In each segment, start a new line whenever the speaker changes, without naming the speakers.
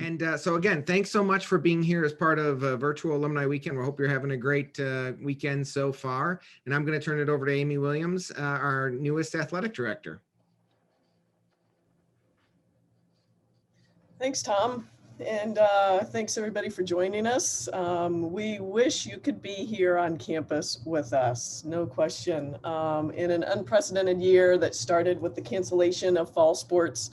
And so again, thanks so much for being here as part of Virtual Alumni Weekend. We hope you're having a great weekend so far. And I'm going to turn it over to Amy Williams, our newest athletic director.
Thanks, Tom. And thanks everybody for joining us. We wish you could be here on campus with us, no question. In an unprecedented year that started with the cancellation of fall sports,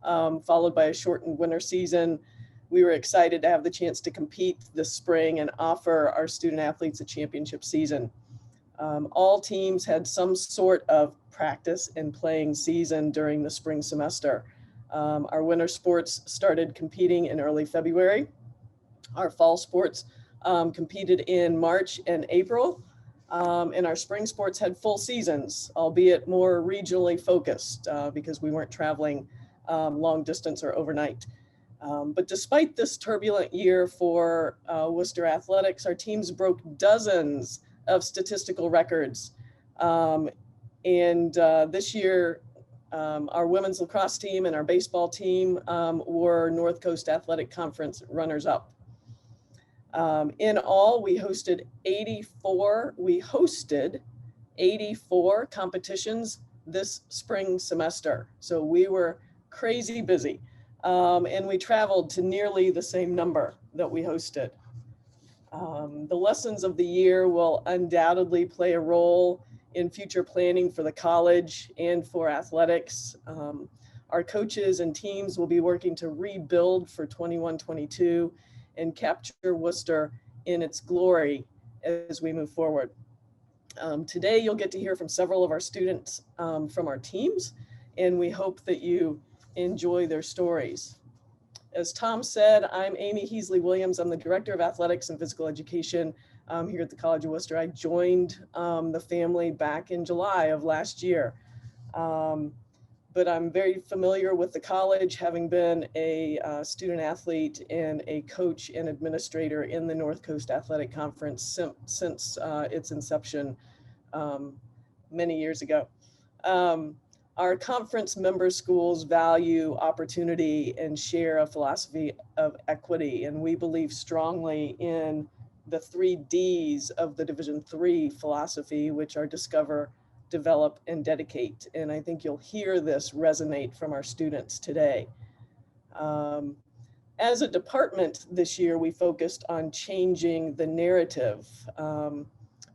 followed by a shortened winter season, we were excited to have the chance to compete this spring and offer our student athletes a championship season. All teams had some sort of practice and playing season during the spring semester. Our winter sports started competing in early February. Our fall sports competed in March and April. And our spring sports had full seasons, albeit more regionally focused because we weren't traveling long distance or overnight. But despite this turbulent year for Wooster athletics, our teams broke dozens of statistical records. This year, our women's lacrosse team and our baseball team were North Coast Athletic Conference runners-up. In all, we hosted 84 competitions this spring semester. So we were crazy busy. And we traveled to nearly the same number that we hosted. The lessons of the year will undoubtedly play a role in future planning for the college and for athletics. Our coaches and teams will be working to rebuild for 21-22 and capture Wooster in its glory as we move forward. Today, you'll get to hear from several of our students from our teams, and we hope that you enjoy their stories. As Tom said, I'm Amy Heasley Williams. I'm the Director of Athletics and Physical Education here at the College of Wooster. I joined the family back in July of last year. But I'm very familiar with the college, having been a student athlete and a coach and administrator in the North Coast Athletic Conference since its inception many years ago. Our conference member schools value opportunity and share a philosophy of equity, and we believe strongly in the 3 Ds of the Division III philosophy, which are discover, develop, and dedicate. And I think you'll hear this resonate from our students today. As a department this year, we focused on changing the narrative,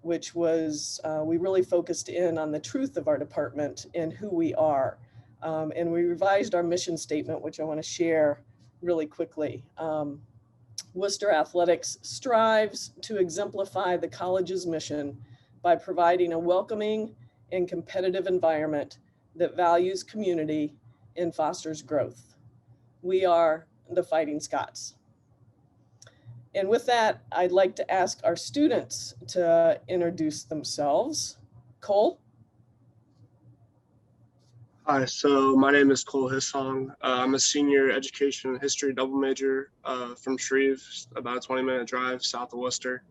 which was, we really focused in on the truth of our department and who we are. And we revised our mission statement, which I want to share really quickly. Wooster Athletics strives to exemplify the college's mission by providing a welcoming and competitive environment that values community and fosters growth. We are the Fighting Scots. And with that, I'd like to ask our students to introduce themselves. Cole?
Hi, so my name is Cole Hissong. I'm a senior education and history double major from Shreve, about a 20-minute drive south of Worcester.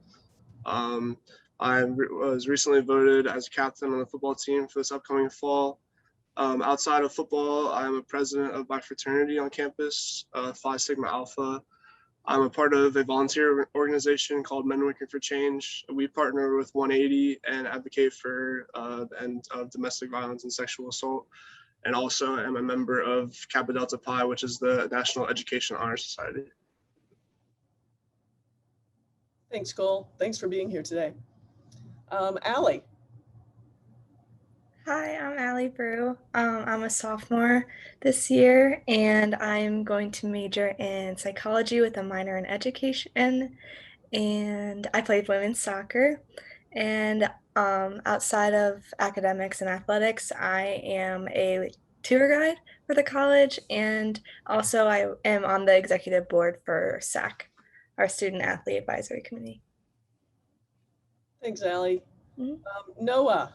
I was recently voted as captain on the football team for this upcoming fall. Outside of football, I'm a president of my fraternity on campus, Phi Sigma Alpha. I'm a part of a volunteer organization called Men Working for Change. We partner with 180 and advocate for the end of domestic violence and sexual assault. And also am a member of Kappa Delta Pi, which is the National Education Honor Society.
Thanks, Cole. Thanks for being here today. Allie.
Hi, I'm Allie Brew. I'm a sophomore this year, and I'm going to major in psychology with a minor in education. And I played women's soccer. And outside of academics and athletics, I am a tour guide for the college, and also I am on the executive board for SAC, our Student Athlete Advisory Committee.
Thanks, Allie. Noah.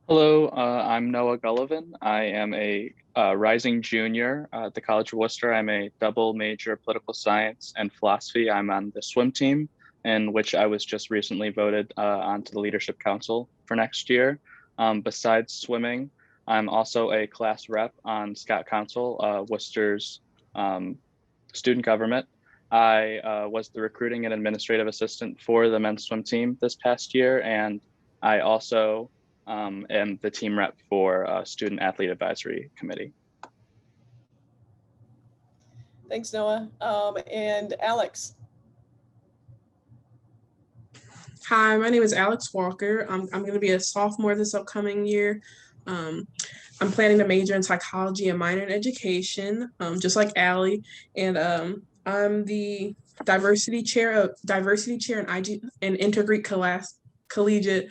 Hello, I'm Noah Gullivan. I am a rising junior at the College of Worcester. I'm a double major political science and philosophy. I'm on the swim team, in which I was just recently voted onto the Leadership Council for next year. Besides swimming, I'm also a class rep on Scott Council, Worcester's student government. I was the recruiting and administrative assistant for the men's swim team this past year, and I also am the team rep for Student Athlete Advisory Committee.
Thanks, Noah. And Alex.
Hi, my name is Alex Walker. I'm going to be a sophomore this upcoming year. I'm planning to major in psychology and minor in education, just like Allie. And I'm the diversity chair and IG and Intergreek Collegiate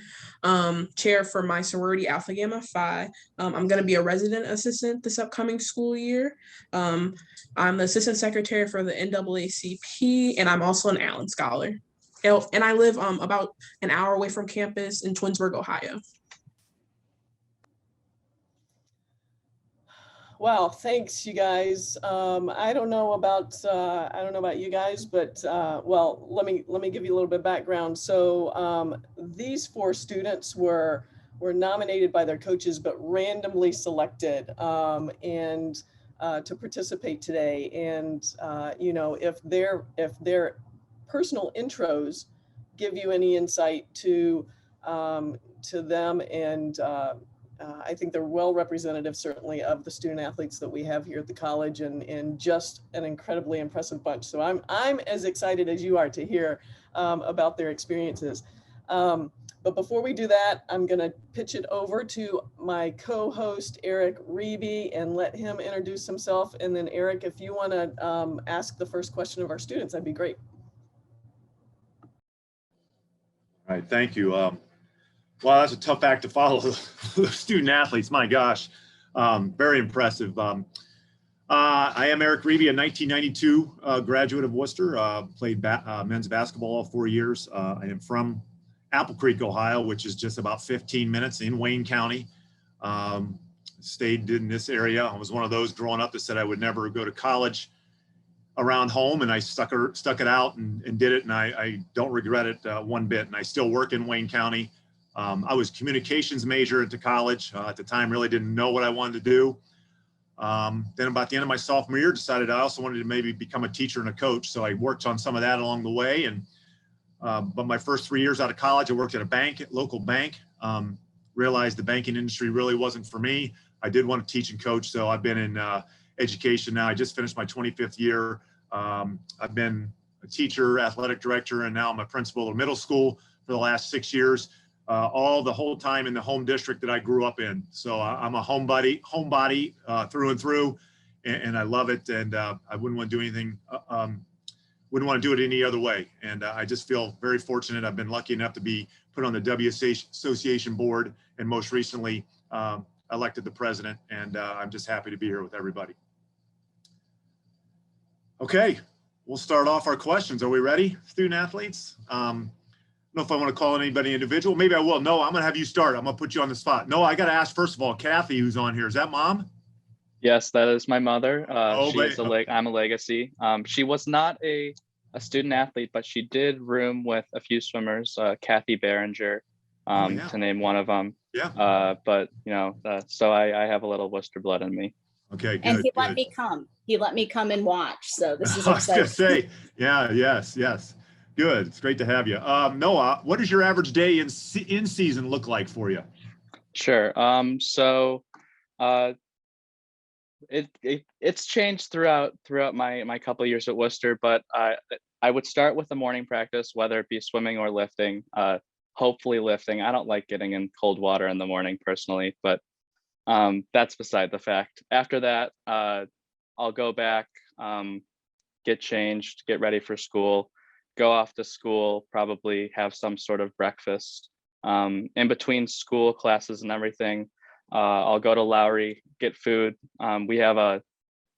chair for my sorority Alpha Gamma Phi. I'm going to be a resident assistant this upcoming school year. I'm the assistant secretary for the NAACP, and I'm also an Allen Scholar. And I live about an hour away from campus in Twinsburg, Ohio.
Wow, thanks, you guys. I don't know about you guys, but well, let me give you a little bit of background. So these 4 students were nominated by their coaches, but randomly selected and to participate today. And you know, if their personal intros give you any insight to them, and I think they're well representative, certainly, of the student athletes that we have here at the college, and just an incredibly impressive bunch. So I'm as excited as you are to hear about their experiences. But before we do that, I'm going to pitch it over to my co-host, Eric Reeby, and let him introduce himself. And then, Eric, if you want to ask the first question of our students, that'd be great.
All right, thank you. Wow, that's a tough act to follow. The student athletes, my gosh, very impressive. I am Eric Reeby, a 1992 graduate of Wooster, played men's basketball all 4 years. I am from Apple Creek, Ohio, which is just about 15 minutes in Wayne County. Stayed in this area. I was one of those growing up that said I would never go to college around home, and I stuck it out and did it, and I don't regret it one bit. And I still work in Wayne County. I was communications major at college. At the time, really didn't know what I wanted to do. Then about the end of my sophomore year, decided I also wanted to maybe become a teacher and a coach. So I worked on some of that along the way. And but my first 3 years out of college, I worked at a local bank. Realized the banking industry really wasn't for me. I did want to teach and coach, so I've been in education now. I just finished my 25th year. I've been a teacher, athletic director, and now I'm a principal at middle school for the last 6 years. All the whole time in the home district that I grew up in. So I'm a homebody through and through, and I love it. And I wouldn't want to do anything, wouldn't want to do it any other way. And I just feel very fortunate. I've been lucky enough to be put on the WSA Association board, and most recently elected the president. And I'm just happy to be here with everybody. Okay, we'll start off our questions. Are we ready, student athletes? I don't know if I want to call anybody individual. Maybe I will. No, I'm going to have you start. I'm going to put you on the spot. No, I got to ask, first of all, Kathy, who's on here. Is that mom?
Yes, that is my mother. I'm a legacy. She was not a student athlete, but she did room with a few swimmers, Kathy Behringer, to name one of them.
Yeah.
But, you know, so I have a little Worcester blood in me.
Okay, good.
And he let
good.
me come. He let me come and watch. So this is
I was going to
exciting.
say, yeah, yes. Good. It's great to have you. Noah, what does your average day in season look like for you?
Sure. So it's changed throughout my couple of years at Worcester, but I would start with the morning practice, whether it be swimming or lifting, hopefully lifting. I don't like getting in cold water in the morning personally, but that's beside the fact. After that, I'll go back, get changed, get ready for school, go off to school, probably have some sort of breakfast. In between school classes and everything, I'll go to Lowry, get food. We have an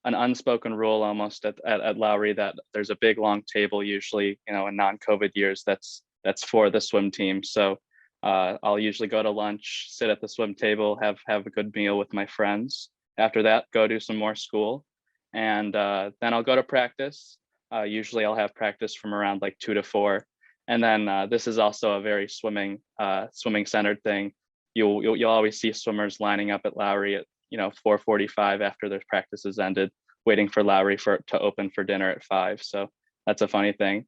unspoken rule almost at Lowry that there's a big long table usually, you know, in non-COVID years that's for the swim team. So I'll usually go to lunch, sit at the swim table, have a good meal with my friends. After that, go do some more school, and then I'll go to practice. Usually I'll have practice from around like 2 to 4. And then this is also a very swimming centered thing. You'll always see swimmers lining up at Lowry at 4:45 after their practice is ended. waiting for Lowry to open for dinner at 5. So that's a funny thing.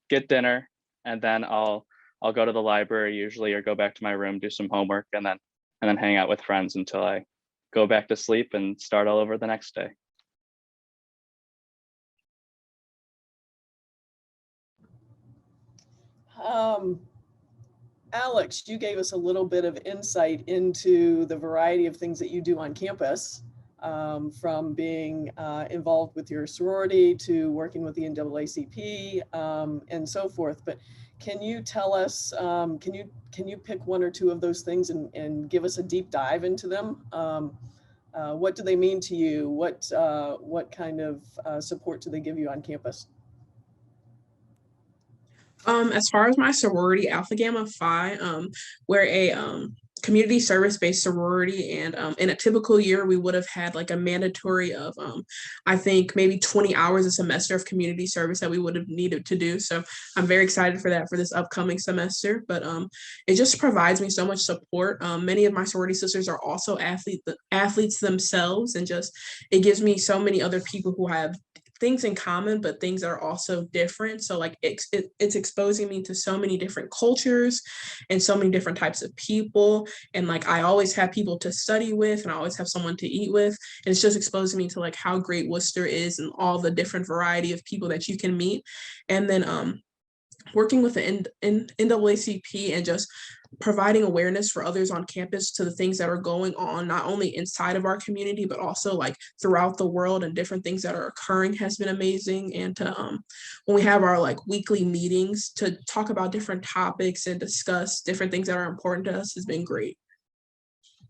Get dinner, and then I'll go to the library usually, or go back to my room, do some homework, and then hang out with friends until I go back to sleep and start all over the next day.
Alex, you gave us a little bit of insight into the variety of things that you do on campus, from being involved with your sorority to working with the NAACP, and so forth. But can you tell us, can you pick one or two of those things and give us a deep dive into them? What do they mean to you? What kind of support do they give you on campus?
As far as my sorority, Alpha Gamma Phi, we're a community service-based sorority, and in a typical year, we would have had like a mandatory of, I think maybe 20 hours a semester of community service that we would have needed to do. So I'm very excited for that for this upcoming semester. But it just provides me so much support. Many of my sorority sisters are also athletes themselves, and just it gives me so many other people who have things in common, but things that are also different. So like it's exposing me to so many different cultures and so many different types of people. And like I always have people to study with, and I always have someone to eat with. And it's just exposing me to like how great Wooster is and all the different variety of people that you can meet. And then working with the NAACP and just providing awareness for others on campus to the things that are going on, not only inside of our community, but also like throughout the world, and different things that are occurring has been amazing. And to when we have our like weekly meetings to talk about different topics and discuss different things that are important to us has been great.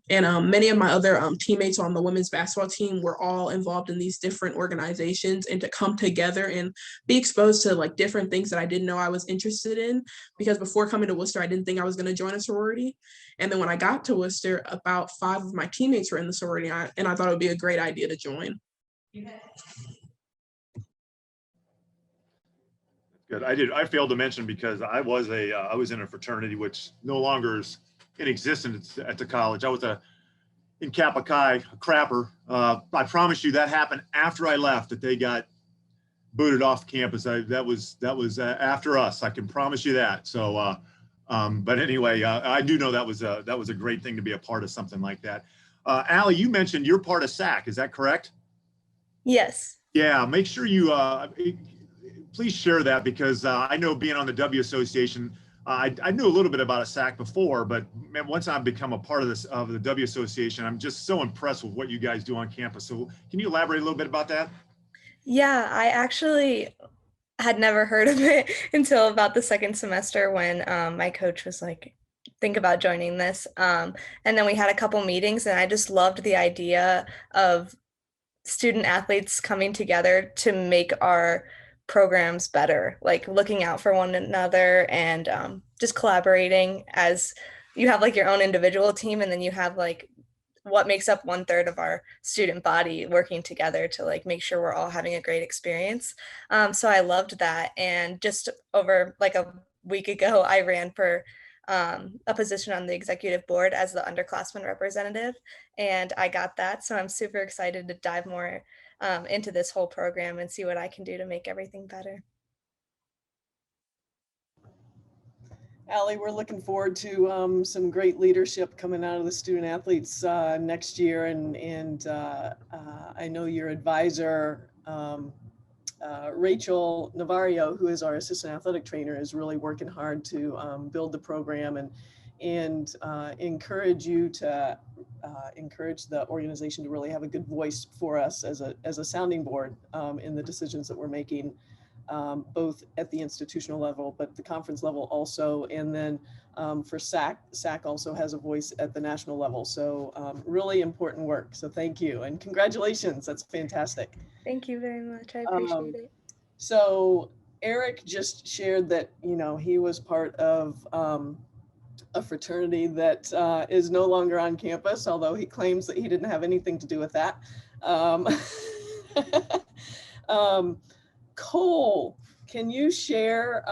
And many of my other teammates on the women's basketball team were all involved in these different organizations, and to come together and be exposed to like different things that I didn't know I was interested in, because before coming to Wooster, I didn't think I was going to join a sorority. And then when I got to Wooster, about 5 of my teammates were in the sorority, and I thought it would be a great idea to join.
Good. I failed to mention, because I was in a fraternity which no longer is in existence at the college. I was in Kappa Chi, a crapper. I promise you that happened after I left, that they got booted off campus. That was after us. I can promise you that. So, but anyway, I do know that was a great thing to be a part of something like that. Allie, you mentioned you're part of SAC. Is that correct?
Yes.
Yeah. Make sure you please share that, because I know, being on the W Association, I knew a little bit about a SAC before, but man, once I've become a part of the W Association, I'm just so impressed with what you guys do on campus. So can you elaborate a little bit about that?
Yeah, I actually had never heard of it until about the second semester, when my coach was like, think about joining this. And then we had a couple meetings, and I just loved the idea of student athletes coming together to make our programs better, like looking out for one another, and just collaborating, as you have like your own individual team, and then you have like what makes up 1/3 of our student body working together to like make sure we're all having a great experience. So I loved that. And just over like a week ago, I ran for a position on the executive board as the underclassmen representative, and I got that. So I'm super excited to dive more into this whole program and see what I can do to make everything better.
Allie, we're looking forward to some great leadership coming out of the student athletes next year, and I know your advisor, Rachel Navario, who is our assistant athletic trainer, is really working hard to build the program and encourage you to encourage the organization to really have a good voice for us as a sounding board in the decisions that we're making, both at the institutional level, but the conference level also. And then for SAC also has a voice at the national level. So really important work. So thank you and congratulations. That's fantastic.
Thank you very much. I appreciate it.
So Eric just shared that, he was part of a fraternity that is no longer on campus, although he claims that he didn't have anything to do with that. Cole, can you share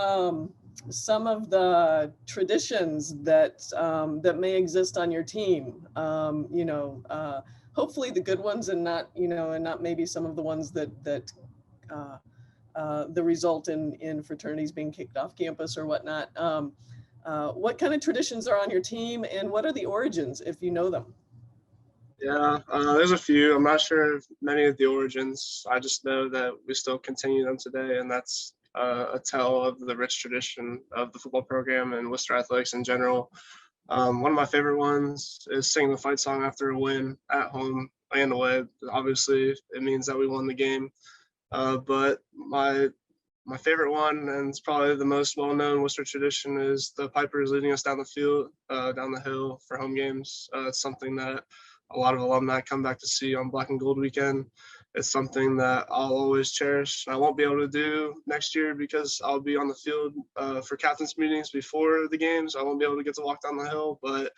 some of the traditions that may exist on your team? hopefully the good ones, and not, you know, and not maybe some of the ones that the result in fraternities being kicked off campus or whatnot. What kind of traditions are on your team, and what are the origins, if you know them?
Yeah, there's a few. I'm not sure of many of the origins. I just know that we still continue them today, and that's a tell of the rich tradition of the football program and Worcester athletics in general. One of my favorite ones is singing the fight song after a win at home and away. Obviously, it means that we won the game. But my favorite one, and it's probably the most well-known Worcester tradition, is the Pipers leading us down the field, down the hill for home games. It's something that a lot of alumni come back to see on Black and Gold weekend. It's something that I'll always cherish. I won't be able to do next year because I'll be on the field for captain's meetings before the games. I won't be able to get to walk down the hill, but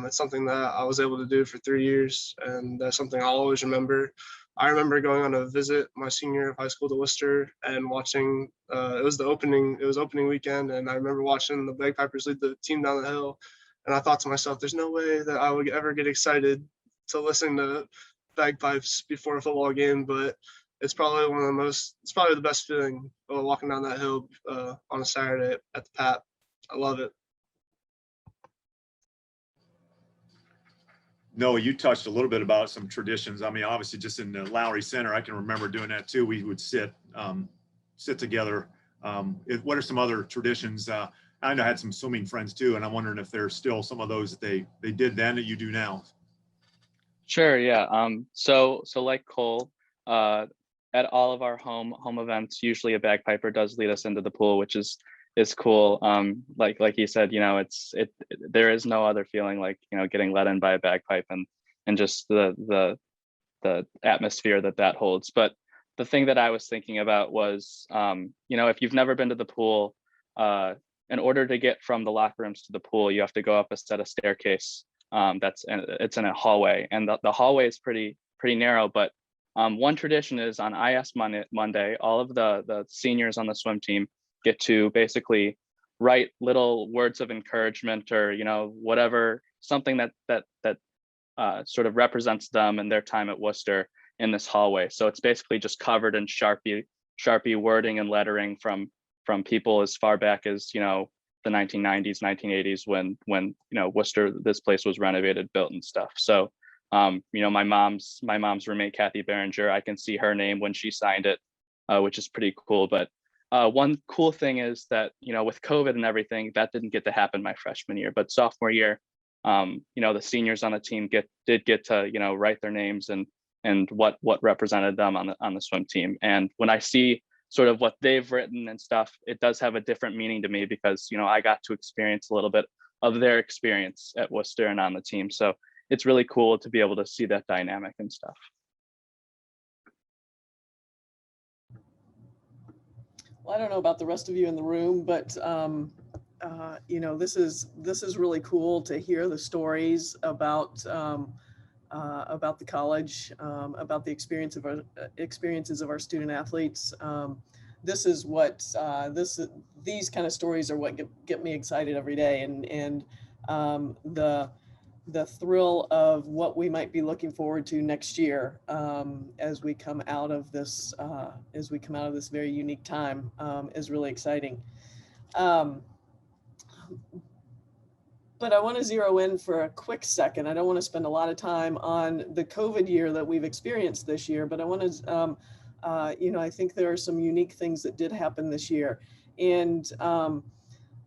it's something that I was able to do for 3 years, and that's something I'll always remember. I remember going on a visit my senior year of high school to Worcester and watching. It was opening weekend, and I remember watching the Bagpipers lead the team down the hill. And I thought to myself, "There's no way that I would ever get excited to listen to bagpipes before a football game." But it's probably it's probably the best feeling walking down that hill on a Saturday at the Pap. I love it.
Noah, you touched a little bit about some traditions. I mean, obviously, just in the Lowry Center, I can remember doing that too. We would sit together. What are some other traditions? I know I had some swimming friends too, and I'm wondering if there's still some of those that they did then that you do now.
Sure, yeah. So like Cole, at all of our home events, usually a bagpiper does lead us into the pool, which is cool. Like he said, you know, there is no other feeling like, you know, getting let in by a bagpipe and just the atmosphere that holds. But the thing that I was thinking about was, you know, if you've never been to the pool, in order to get from the locker rooms to the pool, you have to go up a set of staircase. It's in a hallway, and the hallway is pretty narrow. But one tradition is on IS Monday, all of the seniors on the swim team get to basically write little words of encouragement, or, you know, whatever, something that sort of represents them and their time at Worcester in this hallway. So it's basically just covered in Sharpie wording and lettering from people as far back as, you know, the 1990s, 1980s, when you know, Worcester, this place was renovated, built and stuff. So you know, my mom's roommate, Kathy Berenger, I can see her name when she signed it, which is pretty cool. But one cool thing is that, you know, with COVID and everything, that didn't get to happen my freshman year, but sophomore year, you know, the seniors on the team did get to, you know, write their names and what represented them on the swim team. And when I see sort of what they've written and stuff, it does have a different meaning to me, because, you know, I got to experience a little bit of their experience at Worcester and on the team. So it's really cool to be able to see that dynamic and stuff.
Well, I don't know about the rest of you in the room, but you know, this is really cool to hear the stories about the college, about the experiences of our student athletes. This is what these kind of stories are what get me excited every day, and the thrill of what we might be looking forward to next year, as we come out of this very unique time, is really exciting. But I want to zero in for a quick second. I don't want to spend a lot of time on the COVID year that we've experienced this year, but I want to, you know, I think there are some unique things that did happen this year. And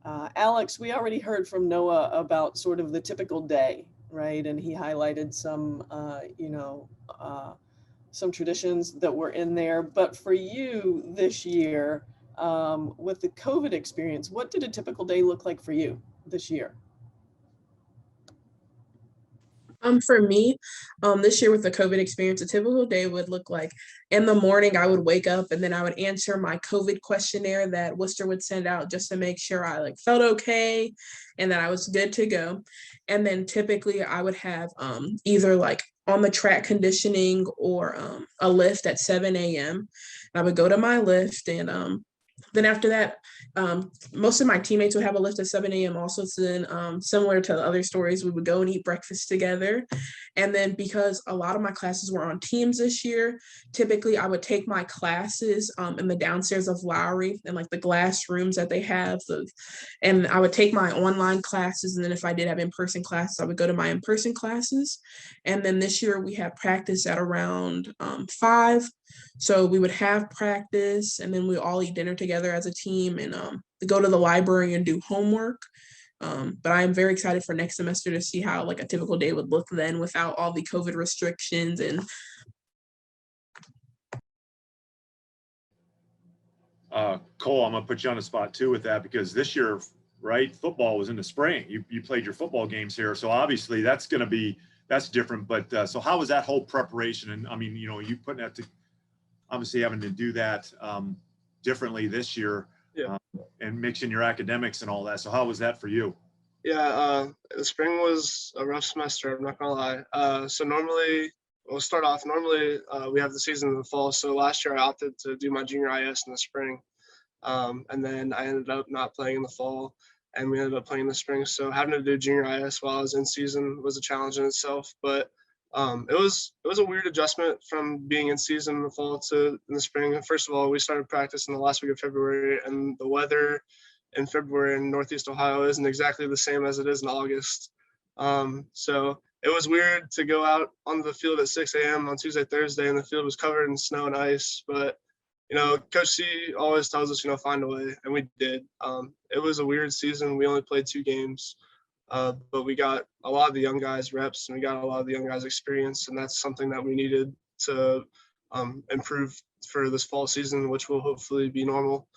Alex, we already heard from Noah about sort of the typical day, right? And he highlighted some, you know, some traditions that were in there. But for you this year, with the COVID experience, what did a typical day look like for you this year?
For me, this year with the COVID experience, a typical day would look like, in the morning, I would wake up and then I would answer my COVID questionnaire that Worcester would send out just to make sure I felt okay and that I was good to go. And then typically I would have either on the track conditioning or a lift at 7 a.m. I would go to my lift and Then after that, most of my teammates would have a lift at 7 a.m. also. So then, similar to the other stories, we would go and eat breakfast together. And then because a lot of my classes were on teams this year, typically I would take my classes in the downstairs of Lowry and like the glass rooms that they have. And I would take my online classes. And then if I did have in-person classes, I would go to my in-person classes. And then this year we had practice at around 5. So we would have practice and then we all eat dinner together as a team and go to the library and do homework. But I am very excited for next semester to see how like a typical day would look then without all the COVID restrictions. And
Cole, I'm gonna put you on the spot too with that, because this year, right, football was in the spring. You played your football games here, so obviously that's different. But so how was that whole preparation? And I mean, you putting that to obviously having to do that differently this year, and mixing your academics and all that. So how was that for you?
Yeah, the spring was a rough semester, I'm not gonna lie. So normally, we'll start off, we have the season in the fall. So last year I opted to do my junior IS in the spring. And then I ended up not playing in the fall and we ended up playing in the spring. So having to do junior IS while I was in season was a challenge in itself. But it was a weird adjustment from being in season in the fall to in the spring. First of all, we started practice in the last week of February, and the weather in February in Northeast Ohio isn't exactly the same as it is in August. So it was weird to go out on the field at 6 a.m. on Tuesday, Thursday, and the field was covered in snow and ice. But Coach C always tells us, find a way, and we did. It was a weird season. We only played 2 games. But we got a lot of the young guys reps and we got a lot of the young guys experience, and that's something that we needed to improve for this fall season, which will hopefully be normal.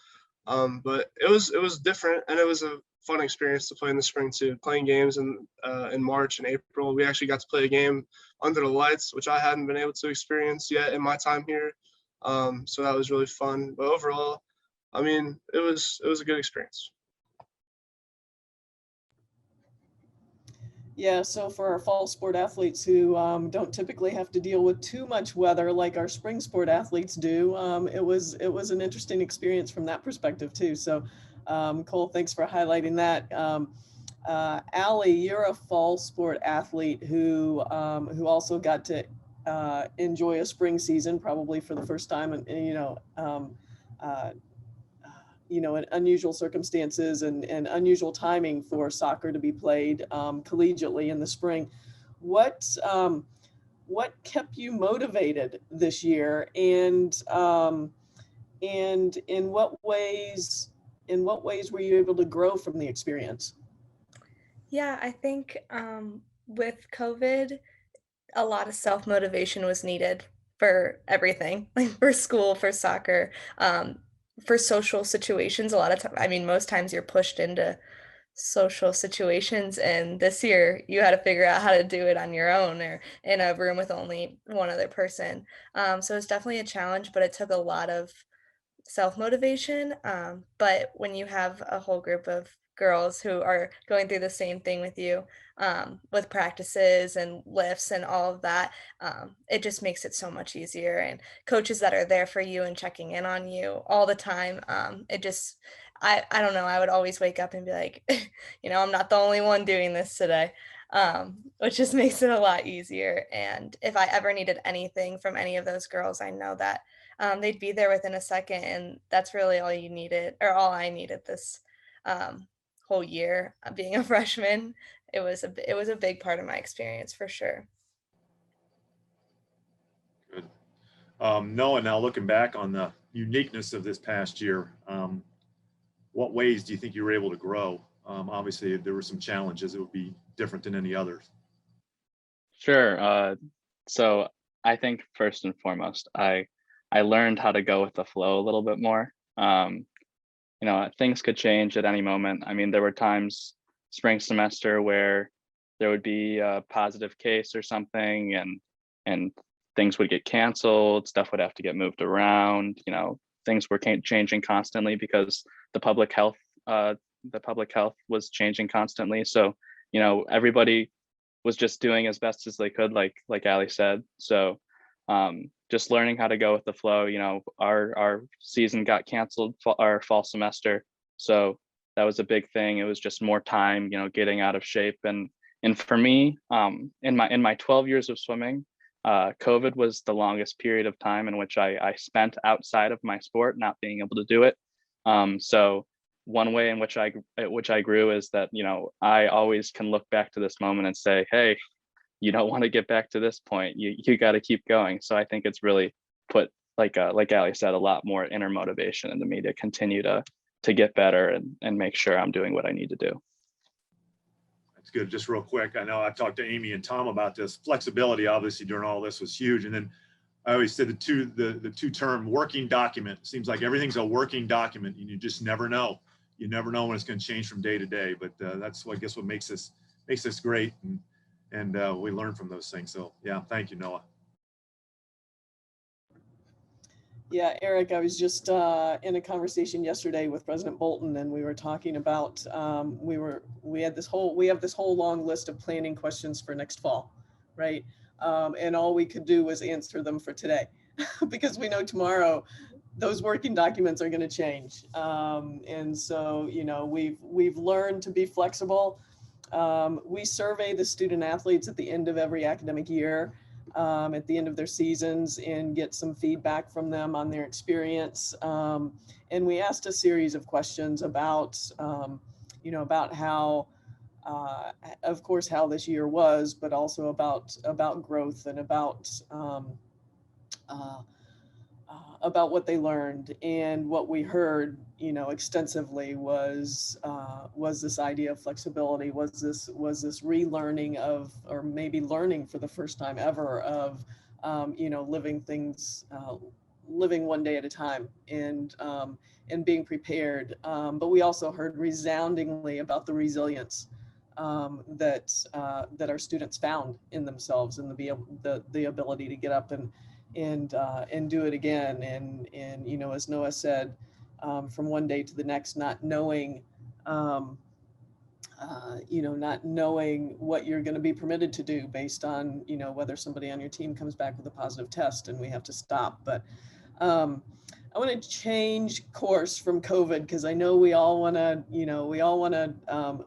But it was different, and it was a fun experience to play in the spring too. Playing games in March and April, we actually got to play a game under the lights, which I hadn't been able to experience yet in my time here. So that was really fun. But overall, I mean, it was a good experience.
Yeah, so for our fall sport athletes who don't typically have to deal with too much weather like our spring sport athletes do, it was an interesting experience from that perspective too. So Cole, thanks for highlighting that. Allie, you're a fall sport athlete who also got to enjoy a spring season probably for the first time, and in unusual circumstances and unusual timing for soccer to be played collegiately in the spring. What kept you motivated this year, and in what ways were you able to grow from the experience?
Yeah, I think with COVID, a lot of self-motivation was needed for everything, like for school, for soccer, for social situations. A lot of time, most times you're pushed into social situations, and this year you had to figure out how to do it on your own or in a room with only one other person. So it's definitely a challenge, but it took a lot of self-motivation. But when you have a whole group of girls who are going through the same thing with you, with practices and lifts and all of that, it just makes it so much easier. And coaches that are there for you and checking in on you all the time, I don't know, I would always wake up and be like, I'm not the only one doing this today, which just makes it a lot easier. And if I ever needed anything from any of those girls, I know that they'd be there within a second, and that's really all you needed, or all I needed this whole year being a freshman. It was a big part of my experience for sure.
Good. Noah, now looking back on the uniqueness of this past year, what ways do you think you were able to grow? Obviously, there were some challenges that would be different than any others.
Sure. So I think first and foremost, I learned how to go with the flow a little bit more. Things could change at any moment. I mean, there were times spring semester where there would be a positive case or something, and things would get canceled, stuff would have to get moved around. Things were changing constantly because the public health was changing constantly. So, everybody was just doing as best as they could, like Ali said. So just learning how to go with the flow. You know, our season got canceled, our fall semester, so that was a big thing. It was just more time, you know, getting out of shape. And for me, in my 12 years of swimming, COVID was the longest period of time in which I spent outside of my sport, not being able to do it. So one way in which I grew is that, you know, I always can look back to this moment and say, hey, you don't want to get back to this point. You got to keep going. So I think it's really put, like Ali said, a lot more inner motivation into me to continue to get better and make sure I'm doing what I need to do.
That's good. Just real quick, I know I've talked to Amy and Tom about this. Flexibility, obviously, during all this was huge. And then I always said the two term working document. Seems like everything's a working document, and you just never know. You never know when it's going to change from day to day. But that's what I guess what makes this great, and we learn from those things. So yeah, thank you, Noah.
Yeah, Eric, I was just in a conversation yesterday with President Bolton, and we were talking about we have this whole long list of planning questions for next fall, right? And all we could do was answer them for today, because we know tomorrow those working documents are going to change. And so, you know, we've learned to be flexible. We survey the student athletes at the end of every academic year, at the end of their seasons, and get some feedback from them on their experience. And we asked a series of questions about, you know, about how, of course, how this year was, but also about growth and about what they learned. And what we heard, you know, extensively was this idea of flexibility, was this relearning of, or maybe learning for the first time ever of, you know, living one day at a time, and being prepared. But we also heard resoundingly about the resilience that our students found in themselves, and the ability to get up and do it again. And you know, as Noah said, from one day to the next, not knowing, you know, not knowing what you're going to be permitted to do based on, you know, whether somebody on your team comes back with a positive test and we have to stop. But I want to change course from COVID, because I know we all want to,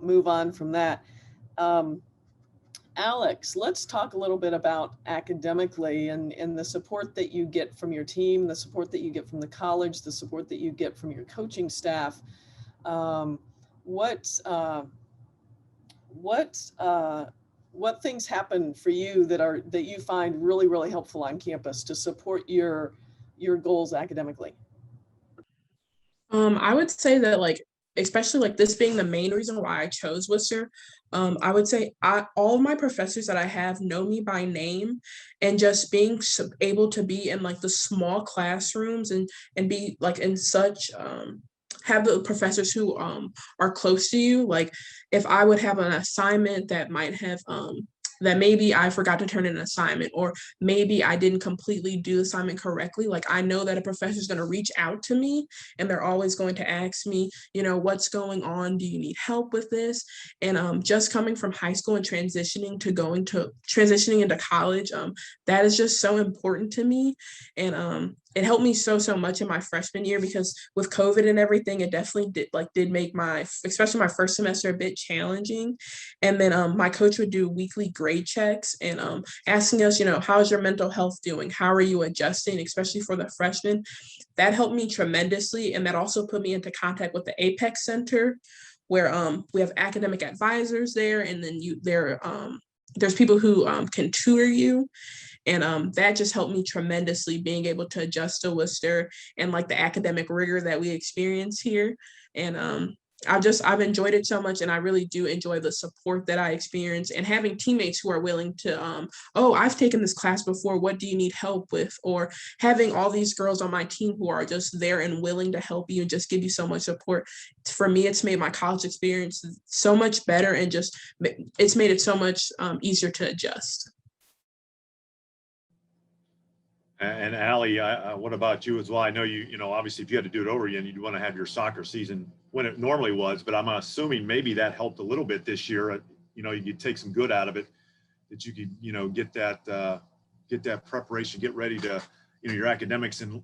move on from that. Alex, let's talk a little bit about academically and the support that you get from your team, the support that you get from the college, the support that you get from your coaching staff. What things happen for you that you find really, really helpful on campus to support your goals academically?
I would say that, like, especially like this being the main reason why I chose Wooster, I would say all of my professors that I have know me by name, and just being able to be in like the small classrooms and be like in such have the professors who are close to you. Like if I would have an assignment that might have that maybe I forgot to turn in an assignment, or maybe I didn't completely do the assignment correctly, like I know that a professor is going to reach out to me, and they're always going to ask me, you know, what's going on? Do you need help with this? And just coming from high school and transitioning into college, that is just so important to me. And it helped me so much in my freshman year, because with COVID and everything, it definitely did make especially my first semester a bit challenging. And then my coach would do weekly grade checks and asking us, you know, how's your mental health doing? How are you adjusting, especially for the freshmen? That helped me tremendously. And that also put me into contact with the Apex Center, where we have academic advisors there, and then there's people who can tutor you. And that just helped me tremendously, being able to adjust to Worcester and like the academic rigor that we experience here. And I've enjoyed it so much, and I really do enjoy the support that I experience, and having teammates who are willing to, oh, I've taken this class before, what do you need help with? Or having all these girls on my team who are just there and willing to help you and just give you so much support. For me, it's made my college experience so much better, and just it's made it so much easier to adjust.
And Allie, what about you as well? I know you know, obviously if you had to do it over again, you'd want to have your soccer season when it normally was, but I'm assuming maybe that helped a little bit this year. You know, you could take some good out of it, that you could, you know, get that preparation, get ready to your academics in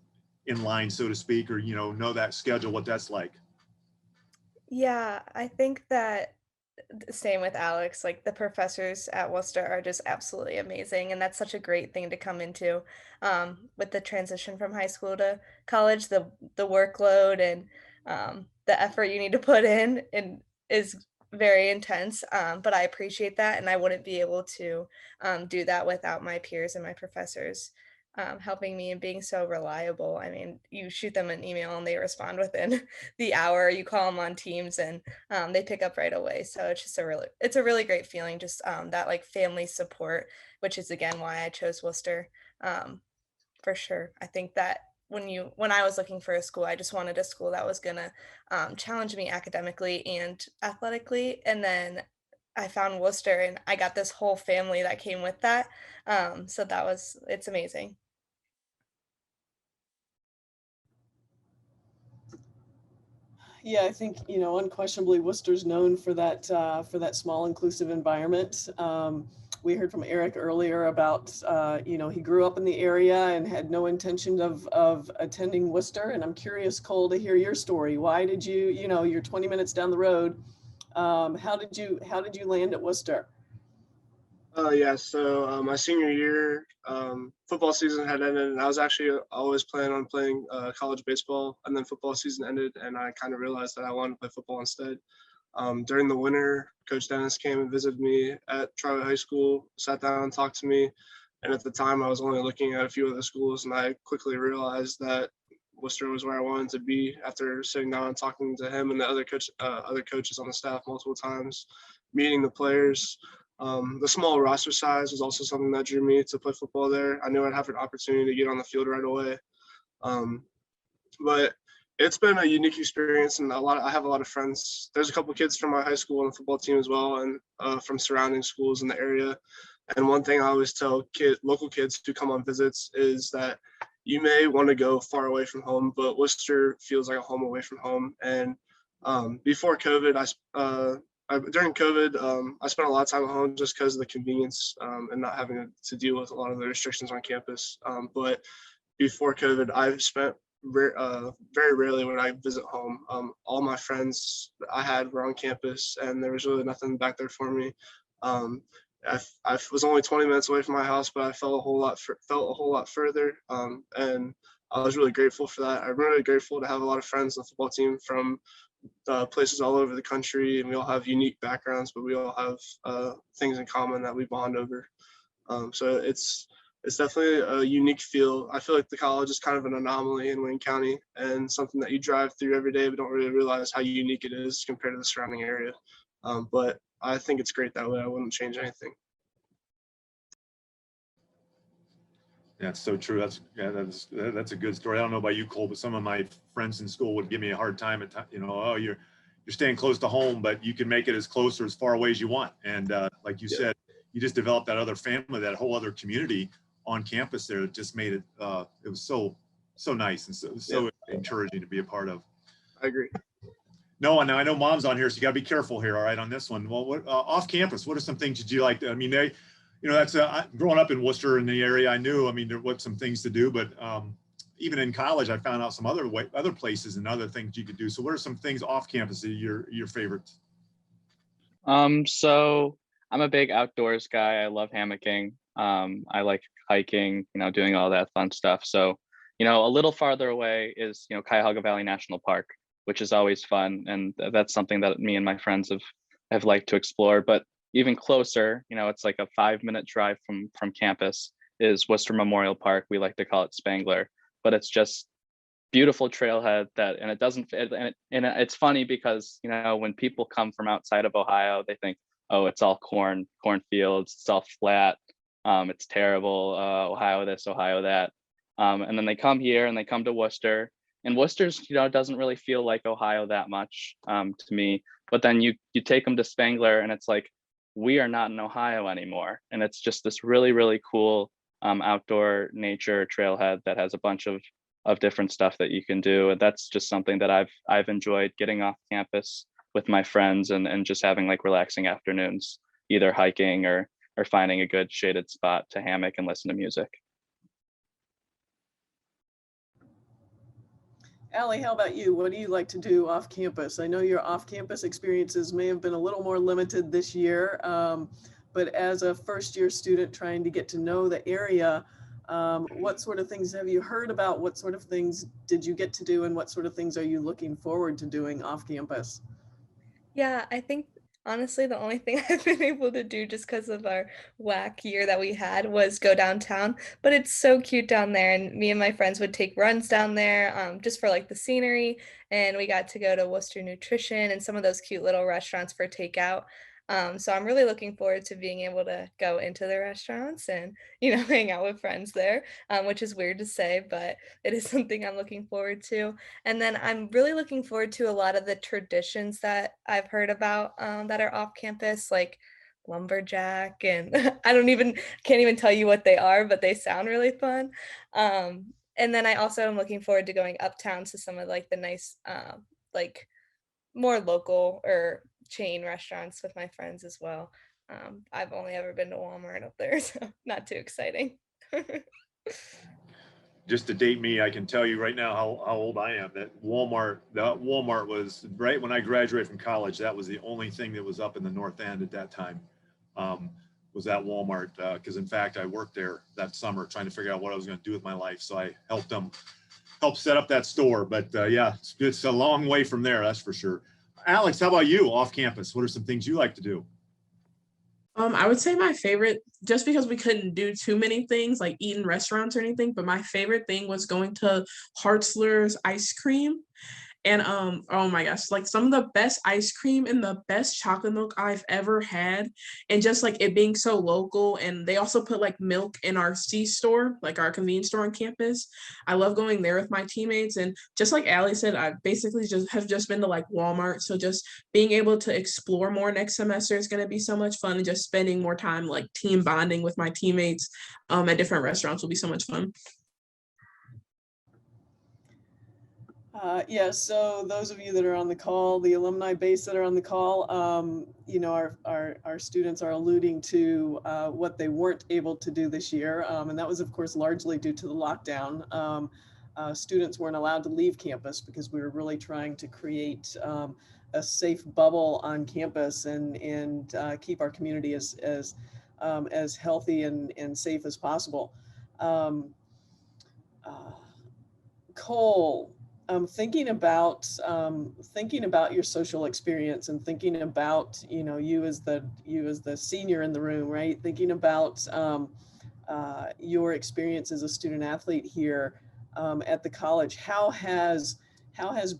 line, so to speak, or, know that schedule, what that's like.
Yeah, I think that same with Alex, like the professors at Worcester are just absolutely amazing. And that's such a great thing to come into with the transition from high school to college, the workload and the effort you need to put in and is very intense. But I appreciate that. And I wouldn't be able to do that without my peers and my professors helping me and being so reliable. I mean, you shoot them an email and they respond within the hour. You call them on Teams and they pick up right away. So it's just it's a really great feeling, just that like family support, which is again why I chose Worcester for sure. I think that when I was looking for a school, I just wanted a school that was gonna challenge me academically and athletically, and then I found Worcester, and I got this whole family that came with that. So it's amazing.
Yeah, I think, unquestionably Worcester's known for that small inclusive environment. We heard from Eric earlier about, he grew up in the area and had no intention of attending Worcester. And I'm curious, Cole, to hear your story. Why did you're 20 minutes down the road. How did you land at Worcester?
Yeah, so my senior year, football season had ended, and I was actually always planning on playing college baseball, and then football season ended, and I kind of realized that I wanted to play football instead. During the winter, Coach Dennis came and visited me at Charlotte High School, sat down and talked to me, and at the time I was only looking at a few other schools, and I quickly realized that Worcester was where I wanted to be after sitting down and talking to him and the other coaches on the staff multiple times, meeting the players. The small roster size was also something that drew me to play football there. I knew I'd have an opportunity to get on the field right away. But it's been a unique experience, and I have a lot of friends. There's a couple kids from my high school on the football team as well, and from surrounding schools in the area. And one thing I always tell local kids who come on visits is that you may want to go far away from home, but Worcester feels like a home away from home. And before COVID, during COVID, I spent a lot of time at home just because of the convenience and not having to deal with a lot of the restrictions on campus. But before COVID, I've spent very rarely when I visit home. All my friends I had were on campus, and there was really nothing back there for me. I was only 20 minutes away from my house, but I felt a whole lot further, and I was really grateful for that. I'm really grateful to have a lot of friends on the football team from places all over the country, and we all have unique backgrounds, but we all have things in common that we bond over. So it's definitely a unique feel. I feel like the college is kind of an anomaly in Wayne County and something that you drive through every day, but don't really realize how unique it is compared to the surrounding area. But I think it's great that way. I wouldn't change anything.
Yeah, it's so true. That's a good story. I don't know about you, Cole, but some of my friends in school would give me a hard time at oh, you're staying close to home, but you can make it as close or as far away as you want. And like you said, you just developed that other family, that whole other community on campus there. It just made it. It was so nice and so encouraging to be a part of.
I agree.
No, now I know Mom's on here, so you got to be careful here. All right, on this one. Well, what off campus? What are some things that you like? I mean, that's growing up in Worcester in the area. I knew. I mean, there was some things to do, but even in college, I found out some other places and other things you could do. So, what are some things off campus that your favorites?
So I'm a big outdoors guy. I love hammocking. I like hiking. Doing all that fun stuff. So, a little farther away is Cuyahoga Valley National Park, which is always fun, and that's something that me and my friends have liked to explore. But even closer, it's like a 5-minute drive from campus, is Worcester Memorial Park. We like to call it Spangler, but it's just beautiful trailhead and it doesn't fit. And it's funny because, when people come from outside of Ohio, they think, oh, it's all cornfields, it's all flat. It's terrible. Ohio this, Ohio that. And then they come here and they come to Worcester, and Worcester's, doesn't really feel like Ohio that much to me. But then you take them to Spangler and it's like, we are not in Ohio anymore. And it's just this really, really cool outdoor nature trailhead that has a bunch of different stuff that you can do. And that's just something that I've enjoyed, getting off campus with my friends and just having like relaxing afternoons, either hiking or finding a good shaded spot to hammock and listen to music.
Allie, how about you? What do you like to do off campus? I know your off campus experiences may have been a little more limited this year, but as a first year student trying to get to know the area, what sort of things have you heard about? What sort of things did you get to do? And what sort of things are you looking forward to doing off campus?
Yeah, I think honestly the only thing I've been able to do just because of our whack year that we had was go downtown. But it's so cute down there, and me and my friends would take runs down there just for like the scenery. And we got to go to Wooster Nutrition and some of those cute little restaurants for takeout. So I'm really looking forward to being able to go into the restaurants and hang out with friends there, which is weird to say, but it is something I'm looking forward to. And then I'm really looking forward to a lot of the traditions that I've heard about that are off campus, like lumberjack, and can't even tell you what they are, but they sound really fun. And then I also am looking forward to going uptown to some of like the nice, like more local or chain restaurants with my friends as well. I've only ever been to Walmart up there, so not too exciting.
Just to date me, I can tell you right now how old I am. That Walmart was right when I graduated from college. That was the only thing that was up in the North End at that time. Was that Walmart? Because in fact, I worked there that summer trying to figure out what I was going to do with my life. So I helped set up that store. But yeah, it's a long way from there, that's for sure. Alex, how about you off campus? What are some things you like to do?
I would say my favorite, just because we couldn't do too many things like eat in restaurants or anything, but my favorite thing was going to Hartzler's ice cream. And oh my gosh, like some of the best ice cream and the best chocolate milk I've ever had. And just like it being so local. And they also put like milk in our C store, like our convenience store on campus. I love going there with my teammates. And just like Allie said, I basically just been to like Walmart. So just being able to explore more next semester is going to be so much fun. And just spending more time like team bonding with my teammates at different restaurants will be so much fun.
Yeah, so those of you that are on the call, the alumni base that are on the call, our students are alluding to what they weren't able to do this year. And that was, of course, largely due to the lockdown. Students weren't allowed to leave campus because we were really trying to create a safe bubble on campus and keep our community as healthy and safe as possible. Cole, thinking about your social experience and thinking about you as the senior in the room, right? Thinking about your experience as a student athlete here at the college. How has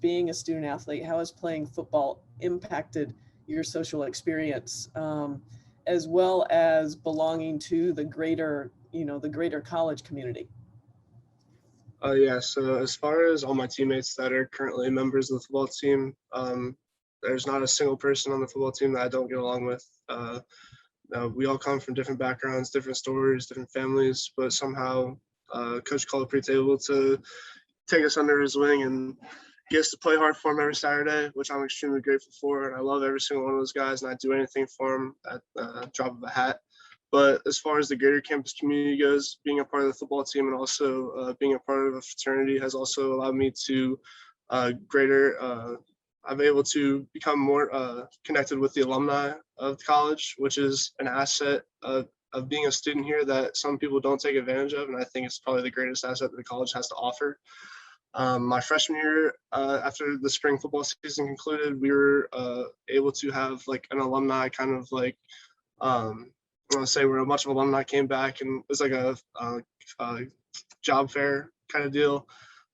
being a student athlete, how has playing football impacted your social experience, as well as belonging to the greater college community?
Yeah, so as far as all my teammates that are currently members of the football team, there's not a single person on the football team that I don't get along with. We all come from different backgrounds, different stories, different families, but somehow Coach Colaprit's able to take us under his wing and get us to play hard for him every Saturday, which I'm extremely grateful for. And I love every single one of those guys, and I'd do anything for them at the drop of a hat. But as far as the greater campus community goes, being a part of the football team and also being a part of a fraternity has also allowed me to I'm able to become more connected with the alumni of college, which is an asset of being a student here that some people don't take advantage of. And I think it's probably the greatest asset that the college has to offer. My freshman year, after the spring football season concluded, we were able to have like an alumni kind of like, I want to say where a bunch of alumni came back, and it was like a job fair kind of deal.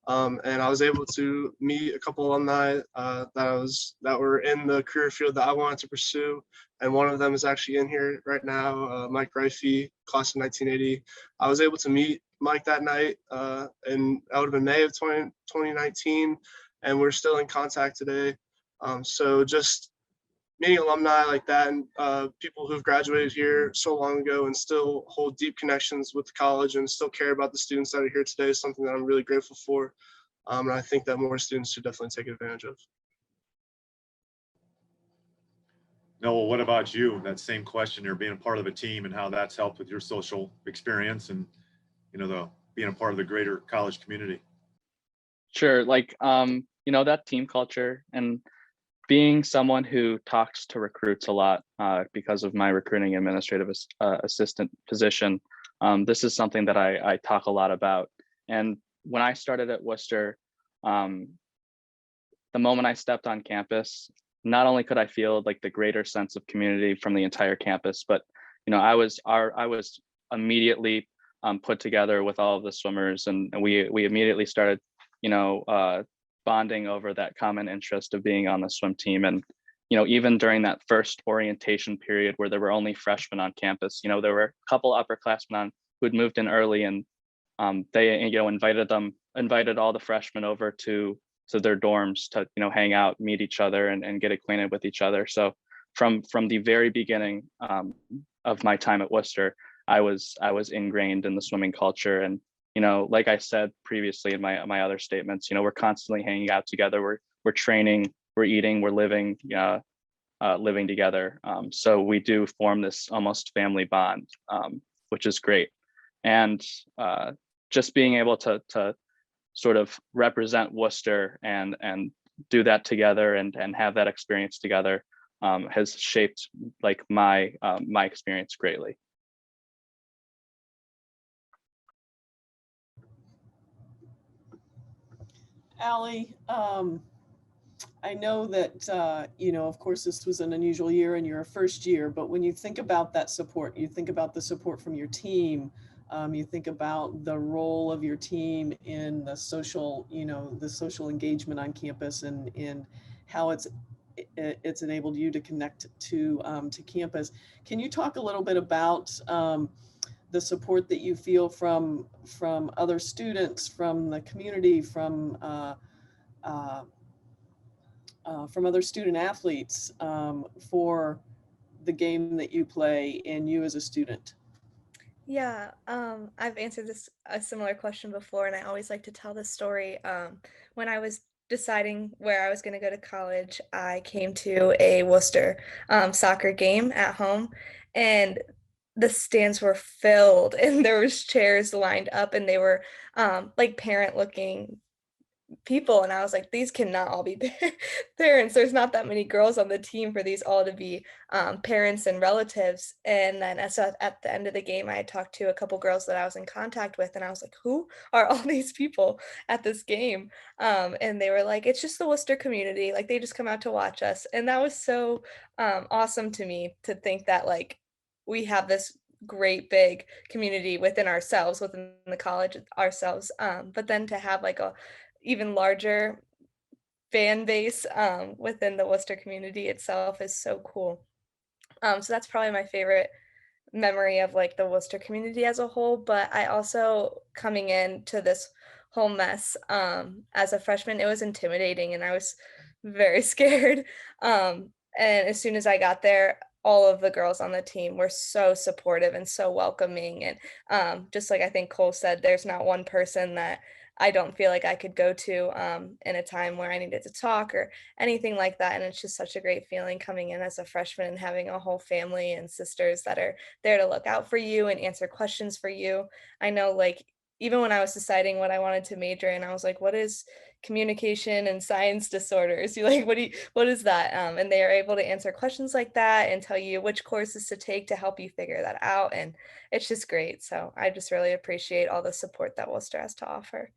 And I was able to meet a couple alumni that were in the career field that I wanted to pursue. And one of them is actually in here right now, Mike Reify, class of 1980. I was able to meet Mike that night, and that would have been May of 2019, and we're still in contact today. So just meeting alumni like that and people who've graduated here so long ago and still hold deep connections with the college and still care about the students that are here today is something that I'm really grateful for. And I think that more students should definitely take advantage of.
Noah, what about you? That same question, you're being a part of a team and how that's helped with your social experience and, being a part of the greater college community.
Sure. Like, that team culture and being someone who talks to recruits a lot because of my recruiting administrative assistant position, this is something that I talk a lot about. And when I started at Worcester, um, the moment I stepped on campus, not only could I feel like the greater sense of community from the entire campus, but I was immediately put together with all of the swimmers, and we immediately started, bonding over that common interest of being on the swim team. And even during that first orientation period where there were only freshmen on campus, there were a couple upperclassmen on who had moved in early, and they invited all the freshmen over to their dorms to hang out, meet each other, and get acquainted with each other. So from the very beginning of my time at Worcester, I was ingrained in the swimming culture. And like I said previously in my other statements, we're constantly hanging out together, we're training, we're eating, we're living together. So we do form this almost family bond, which is great. And just being able to sort of represent Worcester and do that together and have that experience together has shaped like my experience greatly.
Allie, I know that, of course, this was an unusual year and you're a first year, but when you think about that support, you think about the support from your team, you think about the role of your team in the social, the social engagement on campus and how it's enabled you to connect to campus. Can you talk a little bit about the support that you feel from other students, from the community, from other student athletes for the game that you play and you as a student?
Yeah, I've answered a similar question before, and I always like to tell this story. When I was deciding where I was going to go to college, I came to a Worcester soccer game at home, and the stands were filled, and there was chairs lined up, and they were like parent-looking people, and I was like, these cannot all be parents. There's not that many girls on the team for these all to be parents and relatives. And then at the end of the game, I had talked to a couple girls that I was in contact with, and I was like, who are all these people at this game? And they were like, it's just the Worcester community, like they just come out to watch us. And that was so awesome to me to think that like we have this great big community within ourselves, within the college ourselves, but then to have like a even larger fan base within the Worcester community itself is so cool. So that's probably my favorite memory of like the Worcester community as a whole. But I also, coming into this whole mess as a freshman, it was intimidating and I was very scared. And as soon as I got there, all of the girls on the team were so supportive and so welcoming. And just like I think Cole said, there's not one person that I don't feel like I could go to in a time where I needed to talk or anything like that. And it's just such a great feeling coming in as a freshman and having a whole family and sisters that are there to look out for you and answer questions for you. I know, like, even when I was deciding what I wanted to major in, I was like, what is communication and science disorders? You like, what is that? And they are able to answer questions like that and tell you which courses to take to help you figure that out. And it's just great. So I just really appreciate all the support that Worcester has to offer.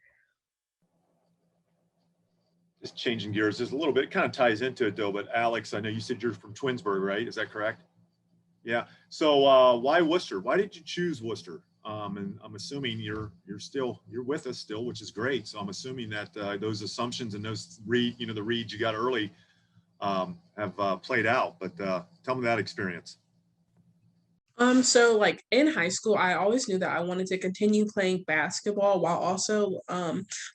Just changing gears just a little bit, it kind of ties into it though, but Alex, I know you said you're from Twinsburg, right? Is that correct? Yeah. So why Worcester? Why did you choose Worcester? And I'm assuming you're with us still, which is great. So I'm assuming that those assumptions and those the reads you got early have played out. But tell me that experience.
So like in high school, I always knew that I wanted to continue playing basketball while also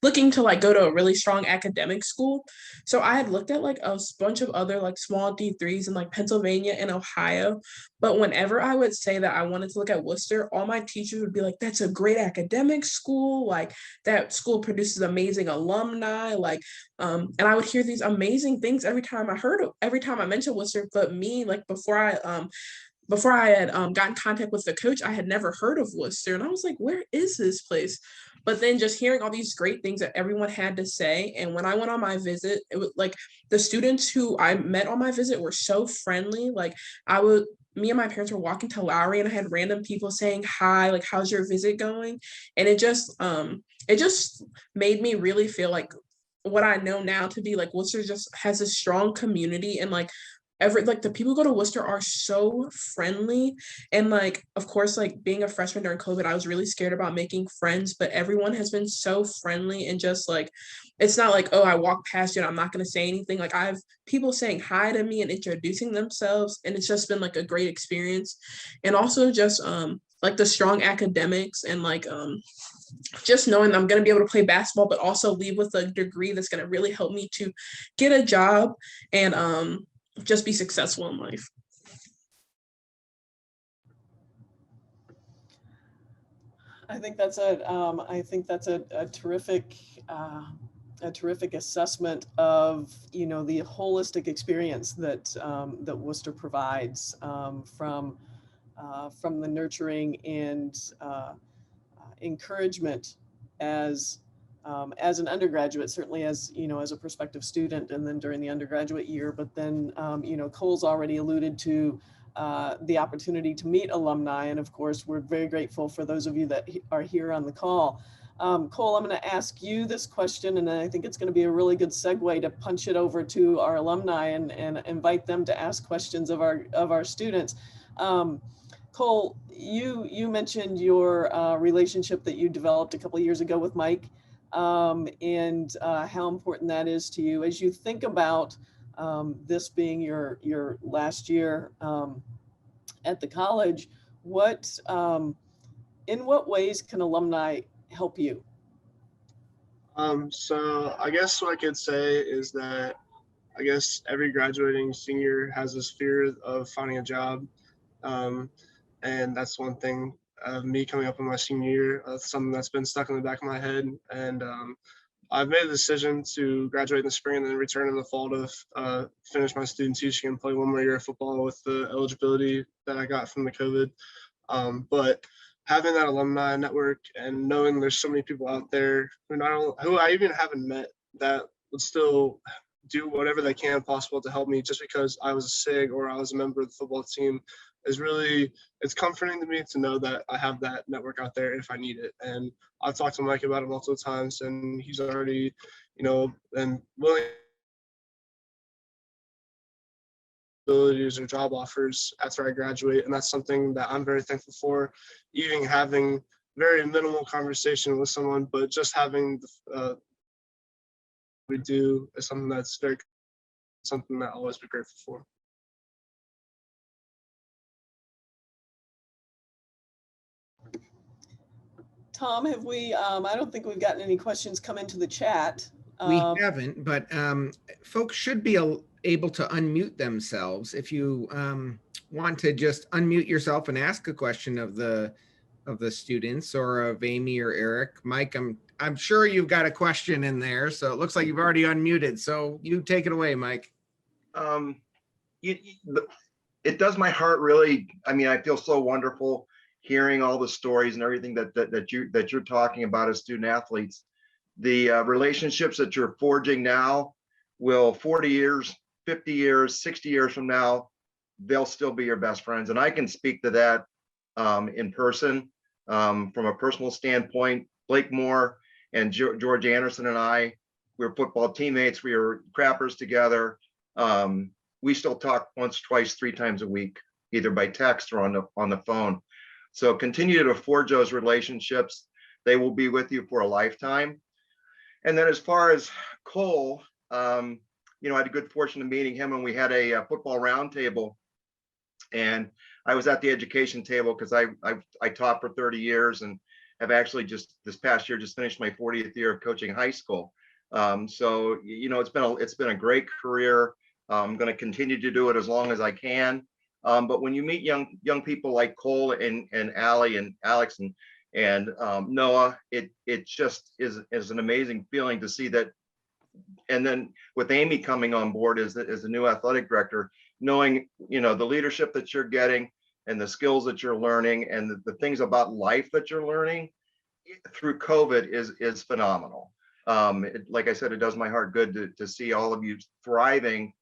looking to like go to a really strong academic school. So I had looked at like a bunch of other like small D3s in like Pennsylvania and Ohio. But whenever I would say that I wanted to look at Worcester, all my teachers would be like, that's a great academic school. Like that school produces amazing alumni. Like, and I would hear these amazing things every time I mentioned Worcester. But me, like before I had got in contact with the coach, I had never heard of Wooster. And I was like, where is this place? But then just hearing all these great things that everyone had to say. And when I went on my visit, it was like the students who I met on my visit were so friendly. Like me and my parents were walking to Lowry and I had random people saying hi, like, how's your visit going? And it just made me really feel like what I know now to be like Worcester just has a strong community, and like the people who go to Worcester are so friendly. And like, of course, like being a freshman during COVID, I was really scared about making friends, but everyone has been so friendly, and just like, it's not like, oh, I walk past you and I'm not going to say anything. Like, I have people saying hi to me and introducing themselves, and it's just been like a great experience. And also just like the strong academics, and like just knowing I'm going to be able to play basketball, but also leave with a degree that's going to really help me to get a job and just be successful in life.
I think that's a terrific assessment of, you know, the holistic experience that that Worcester provides, from the nurturing and encouragement as an undergraduate, certainly as, you know, as a prospective student, and then during the undergraduate year. But then, you know, Cole's already alluded to the opportunity to meet alumni. And of course, we're very grateful for those of you that are here on the call. Cole, I'm going to ask you this question, and I think it's going to be a really good segue to punch it over to our alumni and invite them to ask questions of our students. Cole, you mentioned your relationship that you developed a couple of years ago with Mike, and how important that is to you as you think about this being your last year at the college. In what ways can alumni help you?
So I guess what I could say is that I guess every graduating senior has this fear of finding a job. And that's one thing of me coming up in my senior year, something that's been stuck in the back of my head. And I've made a decision to graduate in the spring and then return in the fall to finish my student teaching and play one more year of football with the eligibility that I got from the COVID. But having that alumni network and knowing there's so many people out there who I even haven't met that would still do whatever they can possible to help me just because I was a SIG or I was a member of the football team it's comforting to me to know that I have that network out there if I need it. And I've talked to Mike about it multiple times, and he's already, you know, and willing abilities or job offers after I graduate. And that's something that I'm very thankful for, even having very minimal conversation with someone, but just having we do is something that's something that I'll always be grateful for.
Tom, have we, I don't think we've gotten any questions come into the chat.
We haven't, but folks should be able to unmute themselves. If you want to just unmute yourself and ask a question of the students or of Amy or Eric. Mike, I'm sure you've got a question in there, so it looks like you've already unmuted. So you take it away, Mike.
It does my heart really. I mean, I feel so wonderful hearing all the stories and everything that you're talking about as student athletes. The relationships that you're forging now will 40 years, 50 years, 60 years from now, they'll still be your best friends. And I can speak to that in person. From a personal standpoint, Blake Moore and George Anderson and I, we were football teammates. We were crappers together. We still talk once, twice, 3 times a week, either by text or on the phone. So continue to forge those relationships. They will be with you for a lifetime. And then as far as Cole, you know, I had a good fortune of meeting him, and we had a football roundtable. And I was at the education table because I taught for 30 years and have actually just this past year just finished my 40th year of coaching high school. So you know, it's been a great career. I'm going to continue to do it as long as I can. But when you meet young people like Cole and Allie and Alex and Noah, it just is an amazing feeling to see that. And then with Amy coming on board as the new athletic director, knowing, you know, the leadership that you're getting, and the skills that you're learning and the things about life that you're learning through COVID is phenomenal. Like I said, it does my heart good to see all of you thriving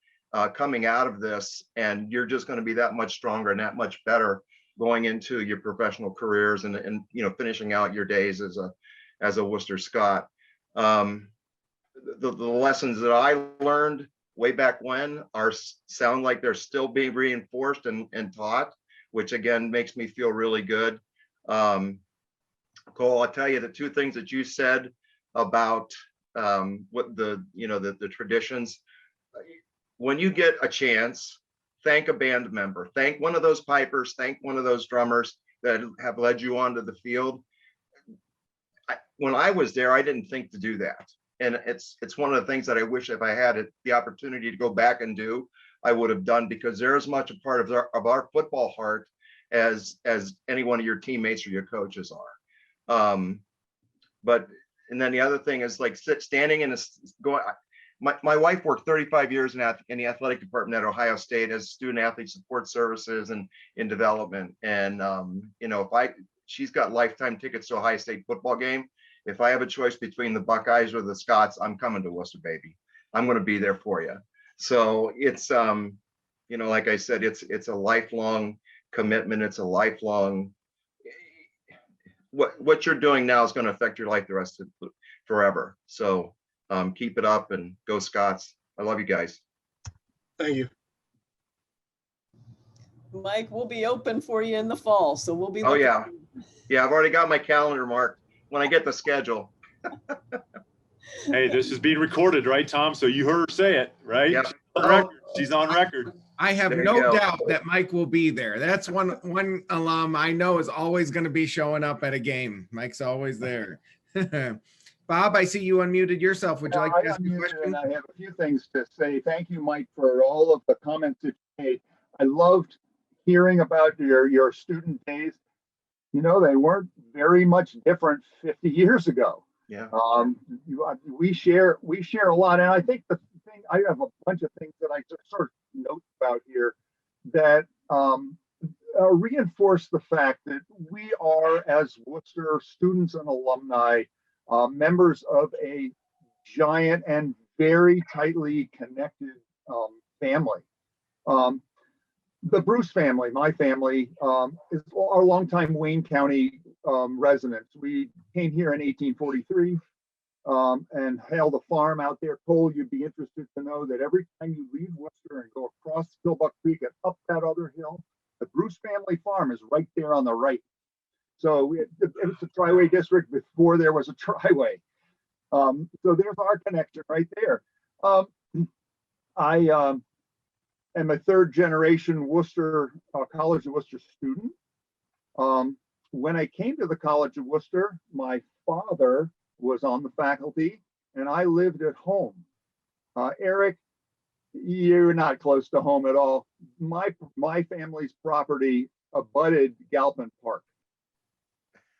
coming out of this, and you're just going to be that much stronger and that much better going into your professional careers and you know, finishing out your days as a Worcester Scot. The lessons that I learned way back when sound like they're still being reinforced and taught, which again makes me feel really good. Cole, I'll tell you the two things that you said about what the traditions. When you get a chance, thank a band member, thank one of those pipers, thank one of those drummers that have led you onto the field. When I was there, I didn't think to do that. And it's one of the things that I wish if I had the opportunity to go back and do, I would have done, because they're as much a part of our football heart as any one of your teammates or your coaches are. And then the other thing is like standing in my wife worked 35 years in the athletic department at Ohio State as student athlete support services and in development. And you know, she's got lifetime tickets to Ohio State football game. If I have a choice between the Buckeyes or the Scots, I'm coming to Worcester, baby. I'm going to be there for you. So it's you know, like I said, it's a lifelong commitment. It's a lifelong. What you're doing now is going to affect your life the rest of forever. So keep it up and go Scots. I love you guys.
Thank you.
Mike, we'll be open for you in the fall, so we'll be.
Oh yeah, yeah. I've already got my calendar marked when I get the schedule.
Hey, this is being recorded, right, Tom? So you heard her say it, right?
Yep.
She's on record. She's on record.
I have
There you
no
go.
doubt that Mike will be there. That's one alum I know is always going to be showing up at a game. Mike's always there. Bob, I see you unmuted yourself. Would you like to ask a question?
And I have a few things to say. Thank you, Mike, for all of the comments that you made. I loved hearing about your student days. You know, they weren't very much different 50 years ago.
Yeah.
We share a lot, and I think the thing, I have a bunch of things that I just sort of note about here that reinforce the fact that we are, as Worcester students and alumni, members of a giant and very tightly connected family. The Bruce family, my family, is our longtime Wayne County residents. We came here in 1843 and held a farm out there. Cole, you'd be interested to know that every time you leave Worcester and go across Stillbuck Creek and up that other hill, the Bruce family farm is right there on the right. So it was a Triway district before there was a Triway. So there's our connection right there. I am a third generation Worcester College of Worcester student. When I came to the College of Worcester, my father was on the faculty and I lived at home. Eric, you're not close to home at all. My family's property abutted Galpin Park.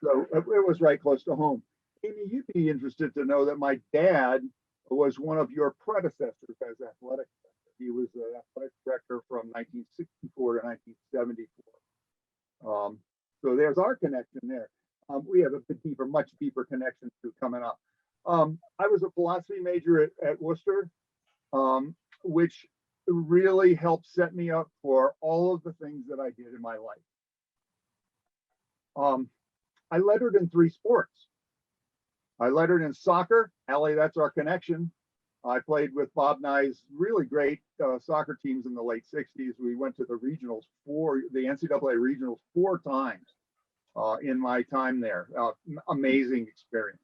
So it was right close to home. Amy, you'd be interested to know that my dad was one of your predecessors as athletic director. He was the athletic director from 1964 to 1974. So there's our connection there. We have a bit deeper, much deeper connection to coming up. I was a philosophy major at Worcester, which really helped set me up for all of the things that I did in my life. I lettered in 3 sports. I lettered in soccer. Allie, that's our connection. I played with Bob Nye's really great soccer teams in the late 60s. We went to the regionals the NCAA regionals 4 times in my time there. Amazing experience.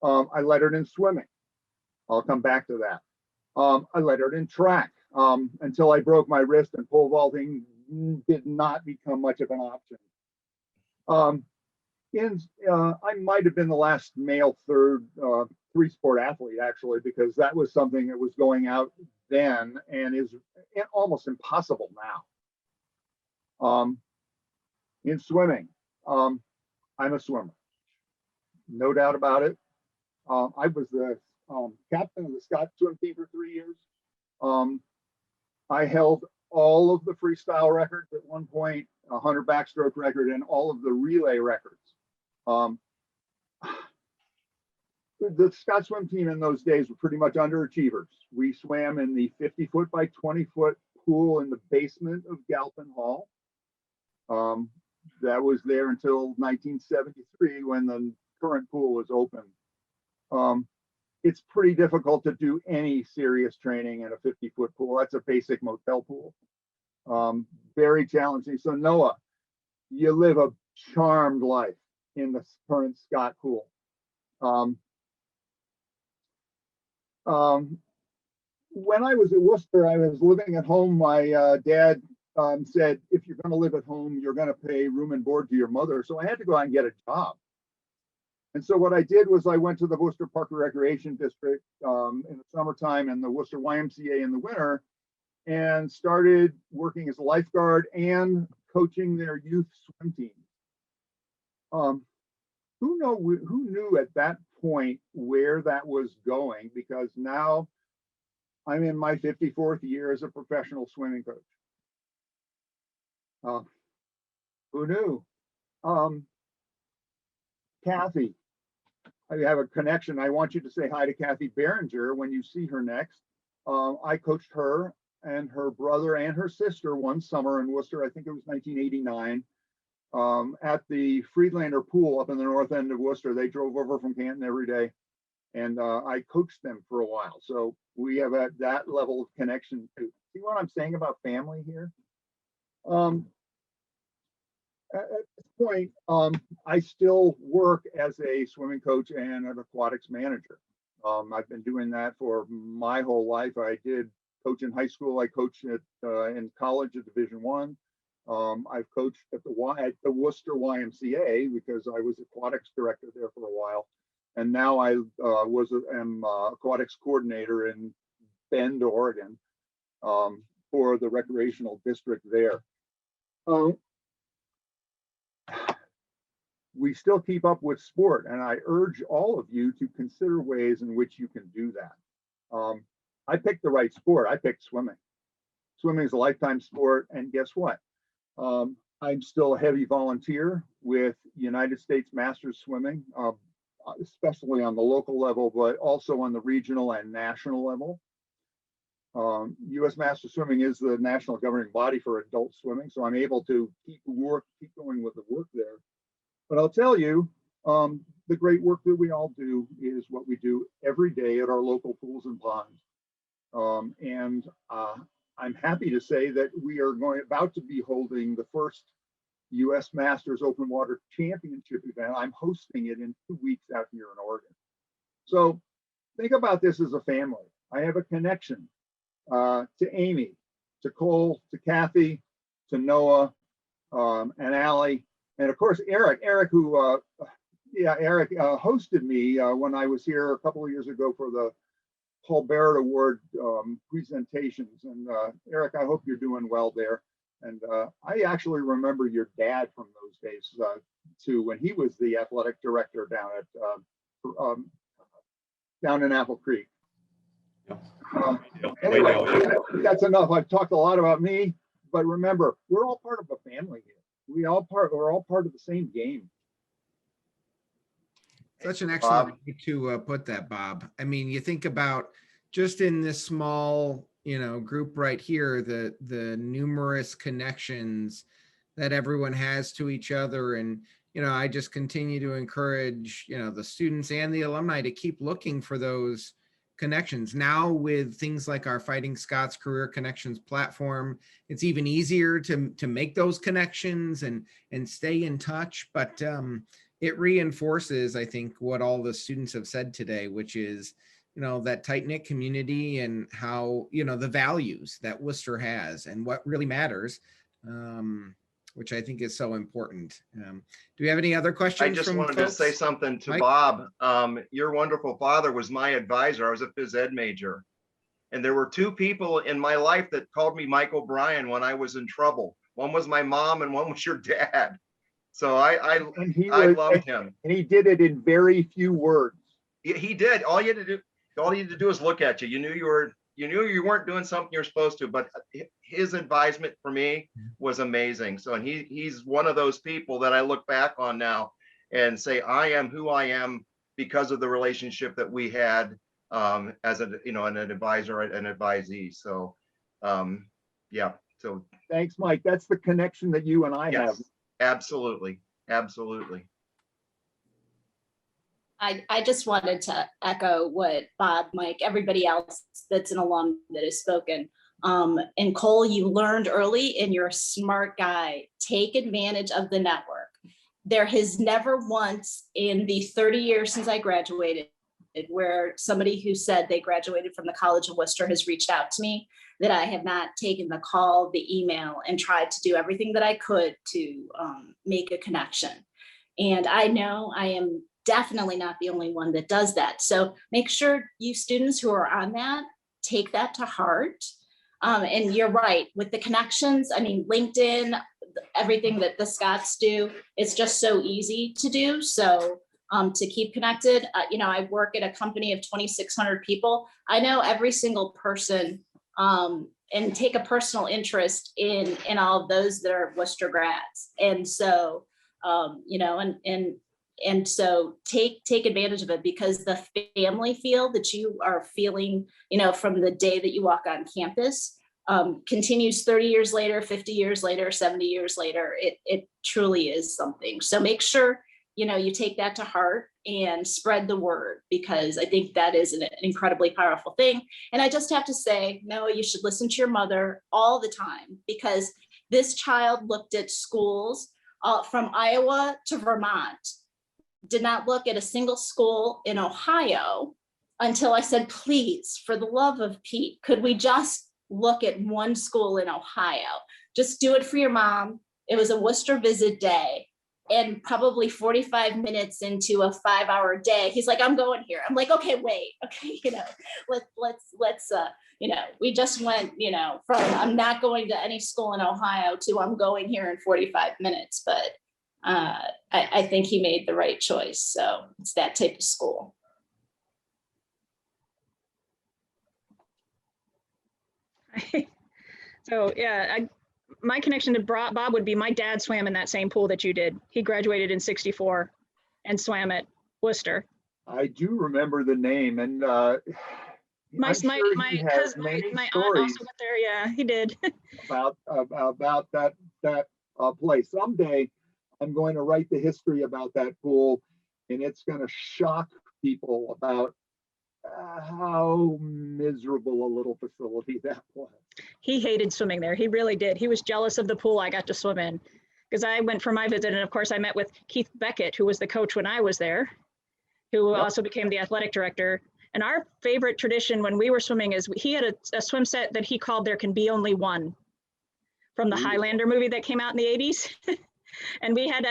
I lettered in swimming. I'll come back to that. I lettered in track until I broke my wrist, and pole vaulting did not become much of an option. I might have been the last male third 3-sport athlete, actually, because that was something that was going out then and is almost impossible now. In swimming, I'm a swimmer, no doubt about it. I was the captain of the Scots swim team for 3 years. I held all of the freestyle records at one point. 100 backstroke record, and all of the relay records. The Scots swim team in those days were pretty much underachievers. We swam in the 50-foot by 20-foot pool in the basement of Galpin Hall. That was there until 1973 when the current pool was open. It's pretty difficult to do any serious training in a 50-foot pool. That's a basic motel pool. Very challenging. So Noah, you live a charmed life in the current Scott pool. When I was at Wooster, I was living at home. My dad said, if you're going to live at home, you're going to pay room and board to your mother. So I had to go out and get a job. And so what I did was I went to the Wooster Park and Recreation District in the summertime and the Wooster YMCA in the winter, and started working as a lifeguard and coaching their youth swim team. Who knew at that point where that was going? Because now I'm in my 54th year as a professional swimming coach. Who knew? Kathy, I have a connection. I want you to say hi to Kathy Berenger when you see her next. I coached her and her brother and her sister one summer in Worcester. I think it was 1989. At the Friedlander pool up in the north end of Worcester. They drove over from Canton every day, and I coached them for a while. So we have that level of connection too. See what I'm saying about family here? At this point, I still work as a swimming coach and an aquatics manager. I've been doing that for my whole life. I did coach in high school. I coached in college at Division I. I've coached at the Worcester YMCA because I was aquatics director there for a while, and now I am aquatics coordinator in Bend, Oregon, for the recreational district there. We still keep up with sport, and I urge all of you to consider ways in which you can do that. I picked the right sport. I picked swimming. Swimming is a lifetime sport, and guess what? I'm still a heavy volunteer with United States Masters Swimming, especially on the local level, but also on the regional and national level. U.S. Masters Swimming is the national governing body for adult swimming, so I'm able to keep going with the work there. But I'll tell you, the great work that we all do is what we do every day at our local pools and ponds. I'm happy to say that we are about to be holding the first U.S. Masters Open Water Championship event. I'm hosting it in 2 weeks out here in Oregon. So think about this as a family. I have a connection to Amy, to Cole, to Kathy, to Noah, and Allie, and of course Eric. Eric, who hosted me when I was here a couple of years ago for the Paul Barrett Award presentations. And Eric, I hope you're doing well there. And I actually remember your dad from those days too, when he was the athletic director down in Apple Creek. Anyway, that's enough. I've talked a lot about me, but remember, we're all part of a family here. We're all part of the same game.
Such an excellent way to put that, Bob. I mean, you think about just in this small, group right here, the numerous connections that everyone has to each other. And, I just continue to encourage, the students and the alumni to keep looking for those connections. Now with things like our Fighting Scots Career Connections platform, it's even easier to make those connections and stay in touch. But it reinforces, I think, what all the students have said today, which is, that tight-knit community and how, the values that Worcester has and what really matters, which I think is so important. Do we have any other questions?
I just wanted to say something to Mike? Bob. Your wonderful father was my advisor. I was a phys ed major. And there were two people in my life that called me Mike O'Brien when I was in trouble. One was my mom and one was your dad. So I loved him.
And he did it in very few words.
He did. All you had to do is look at you. You knew you were you knew you weren't doing something you're supposed to, but his advisement for me was amazing. So, and he's one of those people that I look back on now and say, I am who I am because of the relationship that we had as a, an advisor and advisee. So, yeah. So
Thanks, Mike. That's the connection that you and I
yes,
have.
absolutely. Absolutely.
I just wanted to echo what Bob, Mike, everybody else that's an alum that has spoken. And Cole, you learned early and you're a smart guy. Take advantage of the network. There has never once in the 30 years since I graduated where somebody who said they graduated from the College of Worcester has reached out to me that I have not taken the call, the email, and tried to do everything that I could to make a connection. And I know I am definitely not the only one that does that. So make sure you students who are on that, take that to heart. And you're right, with the connections, I mean, LinkedIn, everything that the Scots do, it's just so easy to do. So to keep connected, I work at a company of 2,600 people. I know every single person and take a personal interest in all of those that are Worcester grads. And so, and so take advantage of it, because the family feel that you are feeling, from the day that you walk on campus continues 30 years later, 50 years later, 70 years later. It truly is something. So make sure, you take that to heart and spread the word, because I think that is an incredibly powerful thing. And I just have to say, Noah, you should listen to your mother all the time, because this child looked at schools from Iowa to Vermont, did not look at a single school in Ohio until I said, please, for the love of Pete, could we just look at one school in Ohio? Just do it for your mom. It was a Worcester visit day. And probably 45 minutes into a 5-hour day, he's like, I'm going here. I'm like, okay, wait, okay, let's we just went, from I'm not going to any school in Ohio to I'm going here in 45 minutes. But I think he made the right choice. So it's that type of school.
So yeah, my connection to Bob would be my dad swam in that same pool that you did. He graduated in '64 and swam at Wooster.
I do remember the name, and
my aunt also went there. Yeah, he did.
about that place. Someday I'm going to write the history about that pool, and it's going to shock people about how miserable a little facility that was.
He hated swimming there. He really did. He was jealous of the pool I got to swim in, because I went for my visit, and of course I met with Keith Beckett, who was the coach when I was there, who also became the athletic director. And our favorite tradition when we were swimming is he had a swim set that he called There Can Be Only One, from the Highlander movie that came out in the 80s. And we had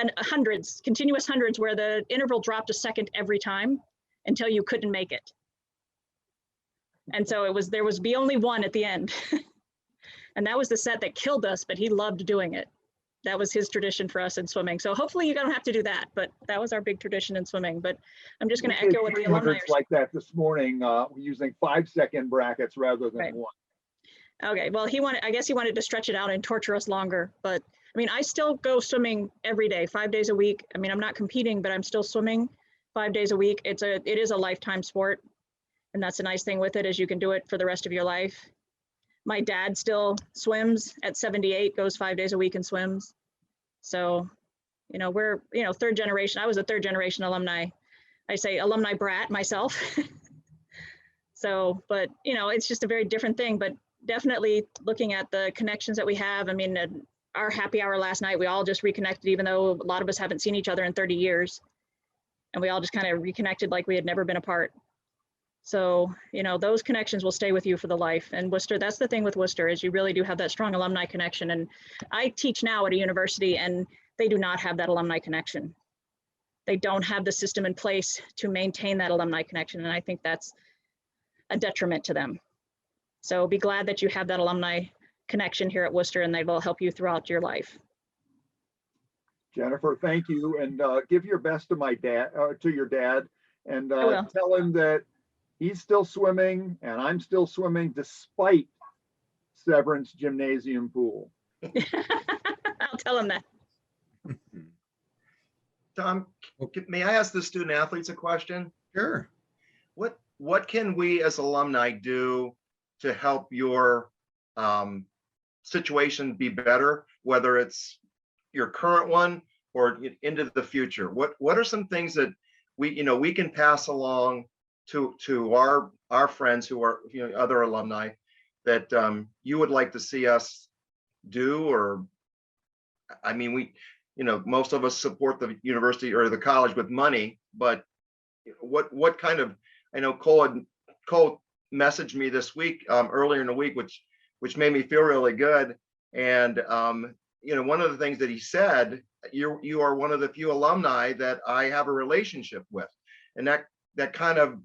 continuous hundreds, where the interval dropped a second every time until you couldn't make it. And so there was be only one at the end. And that was the set that killed us, but he loved doing it. That was his tradition for us in swimming. So hopefully you don't have to do that, but that was our big tradition in swimming. But I'm just going to echo what the alumni are
like that this morning, using 5-second brackets rather than one.
Okay, well, I guess he wanted to stretch it out and torture us longer. But I mean, I still go swimming every day, 5 days a week. I mean, I'm not competing, but I'm still swimming 5 days a week. It is a lifetime sport. And that's the nice thing with it, is you can do it for the rest of your life. My dad still swims at 78, goes 5 days a week and swims. So, we're, third generation. I was a third generation alumni. I say alumni brat myself. So, but, it's just a very different thing, but definitely looking at the connections that we have. I mean, our happy hour last night, we all just reconnected, even though a lot of us haven't seen each other in 30 years. And we all just kind of reconnected like we had never been apart. So, those connections will stay with you for the life. And Worcester, that's the thing with Worcester, is you really do have that strong alumni connection. And I teach now at a university, and they do not have that alumni connection. They don't have the system in place to maintain that alumni connection. And I think that's a detriment to them. So be glad that you have that alumni connection here at Worcester, and they will help you throughout your life.
Jennifer, thank you. And give your best to my dad, to your dad, and tell him that he's still swimming and I'm still swimming despite Severance Gymnasium pool.
I'll tell him that.
Tom, may I ask the student athletes a question?
Sure.
What can we as alumni do to help your situation be better, whether it's your current one or into the future? What are some things that we can pass along to our friends who are other alumni that you would like to see us do? Or I mean, most of us support the university or the college with money, but what kind of, I know Cole messaged me this week, earlier in the week, which made me feel really good. And one of the things that he said, you are one of the few alumni that I have a relationship with, and that kind of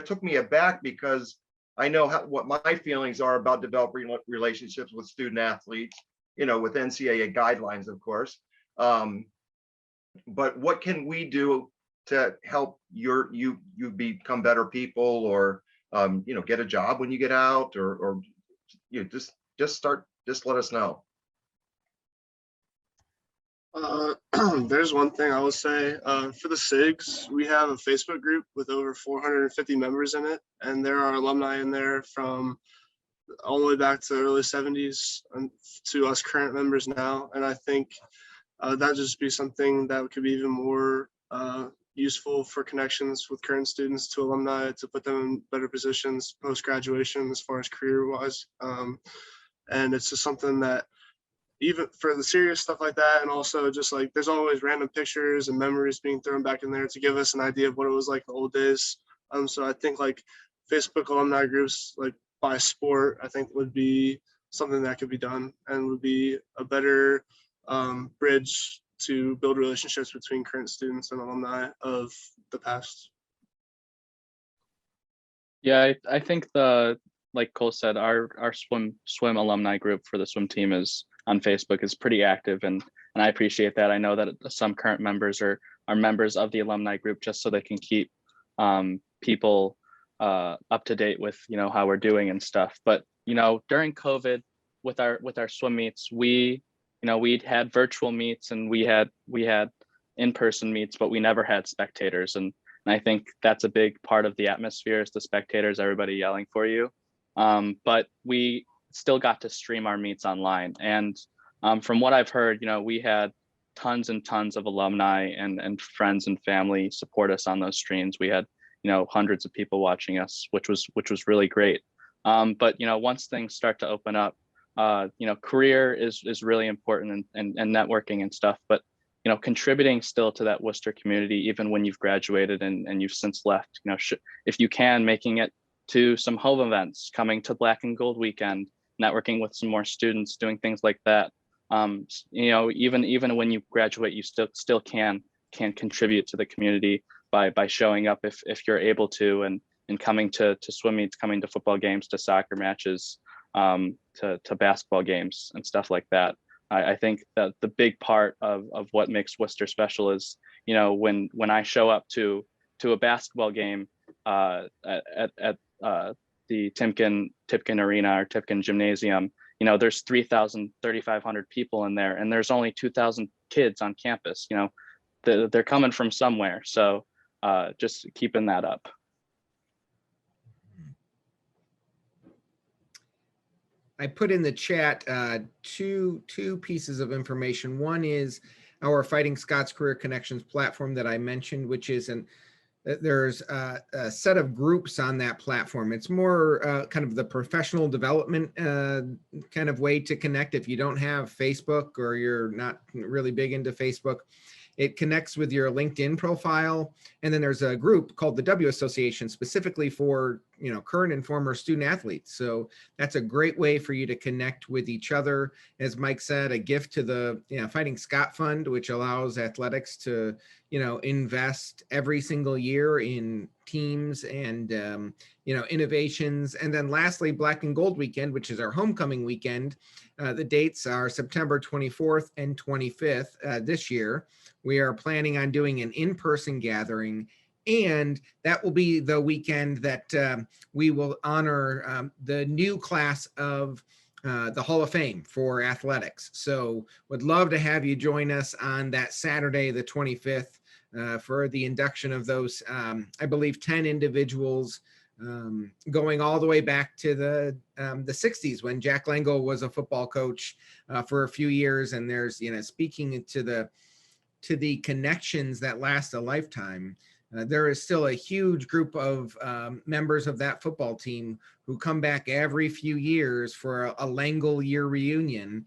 took me aback, because I know what my feelings are about developing relationships with student athletes, with NCAA guidelines, of course. But what can we do to help you become better people, or get a job when you get out, or just let us know.
There's one thing I will say. For the SIGs, we have a Facebook group with over 450 members in it, and there are alumni in there from all the way back to the early 70s and to us current members now. And I think that'd just be something that could be even more useful for connections with current students to alumni, to put them in better positions post-graduation as far as career-wise. And it's just something that, even for the serious stuff like that, and also just like there's always random pictures and memories being thrown back in there to give us an idea of what it was like in the old days. So I think like Facebook alumni groups, like by sport, I think would be something that could be done and would be a better bridge to build relationships between current students and alumni of the past.
Yeah, I think like Cole said, our swim alumni group for the swim team is on Facebook is pretty active, and I appreciate that. I know that some current members are members of the alumni group just so they can keep people up to date with how we're doing and stuff. But during COVID with our swim meets, we'd had virtual meets and we had in-person meets, but we never had spectators, and I think that's a big part of the atmosphere is the spectators, everybody yelling for you. But we still got to stream our meets online, and from what I've heard, we had tons and tons of alumni and friends and family support us on those streams. We had hundreds of people watching us, which was really great. But once things start to open up, career is really important, and networking and stuff, but contributing still to that Wooster community, even when you've graduated and you've since left, if you can, making it to some home events, coming to Black and Gold Weekend, networking with some more students, doing things like that. Even when you graduate, you still can contribute to the community by showing up if you're able to, and coming to swim meets, coming to football games, to soccer matches, to basketball games and stuff like that. I think that the big part of what makes Wooster special is, when I show up to a basketball game at the Tipton Arena or Tipton Gymnasium, there's 3,500 people in there, and there's only 2,000 kids on campus. They're coming from somewhere. So just keeping that up.
I put in the chat two pieces of information. One is our Fighting Scots Career Connections platform that I mentioned, which is there's a set of groups on that platform. It's more kind of the professional development kind of way to connect. If you don't have Facebook or you're not really big into Facebook, it connects with your LinkedIn profile. And then there's a group called the W Association specifically for current and former student athletes. So that's a great way for you to connect with each other. As Mike said, a gift to the Fighting Scott Fund, which allows athletics to invest every single year in teams and innovations. And then lastly, Black and Gold Weekend, which is our homecoming weekend. The dates are September 24th and 25th this year. We are planning on doing an in-person gathering And that will be the weekend that we will honor the new class of the Hall of Fame for athletics. So would love to have you join us on that Saturday, the 25th, for the induction of those, I believe, 10 individuals, going all the way back to the 60s when Jack Langle was a football coach for a few years. And there's, speaking to the connections that last a lifetime. There is still a huge group of members of that football team who come back every few years for a Langle year reunion.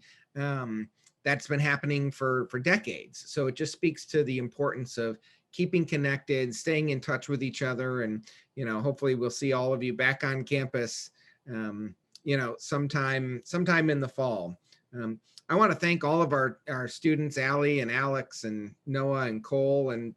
That's been happening for decades. So it just speaks to the importance of keeping connected, staying in touch with each other. And, hopefully we'll see all of you back on campus, sometime in the fall. I want to thank all of our students, Allie and Alex and Noah and Cole and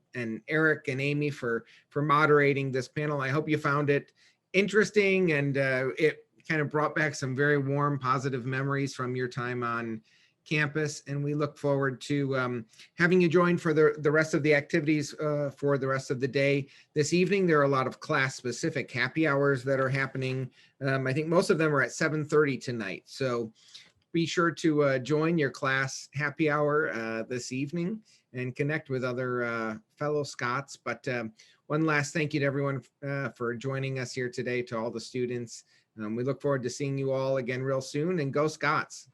Eric and Amy for moderating this panel. I hope you found it interesting, and it kind of brought back some very warm, positive memories from your time on campus. And we look forward to having you join for the rest of the activities for the rest of the day. This evening, there are a lot of class-specific happy hours that are happening. I think most of them are at 7:30 tonight. So be sure to join your class happy hour this evening and connect with other fellow Scots. But one last thank you to everyone for joining us here today, to all the students. We look forward to seeing you all again real soon, and go Scots.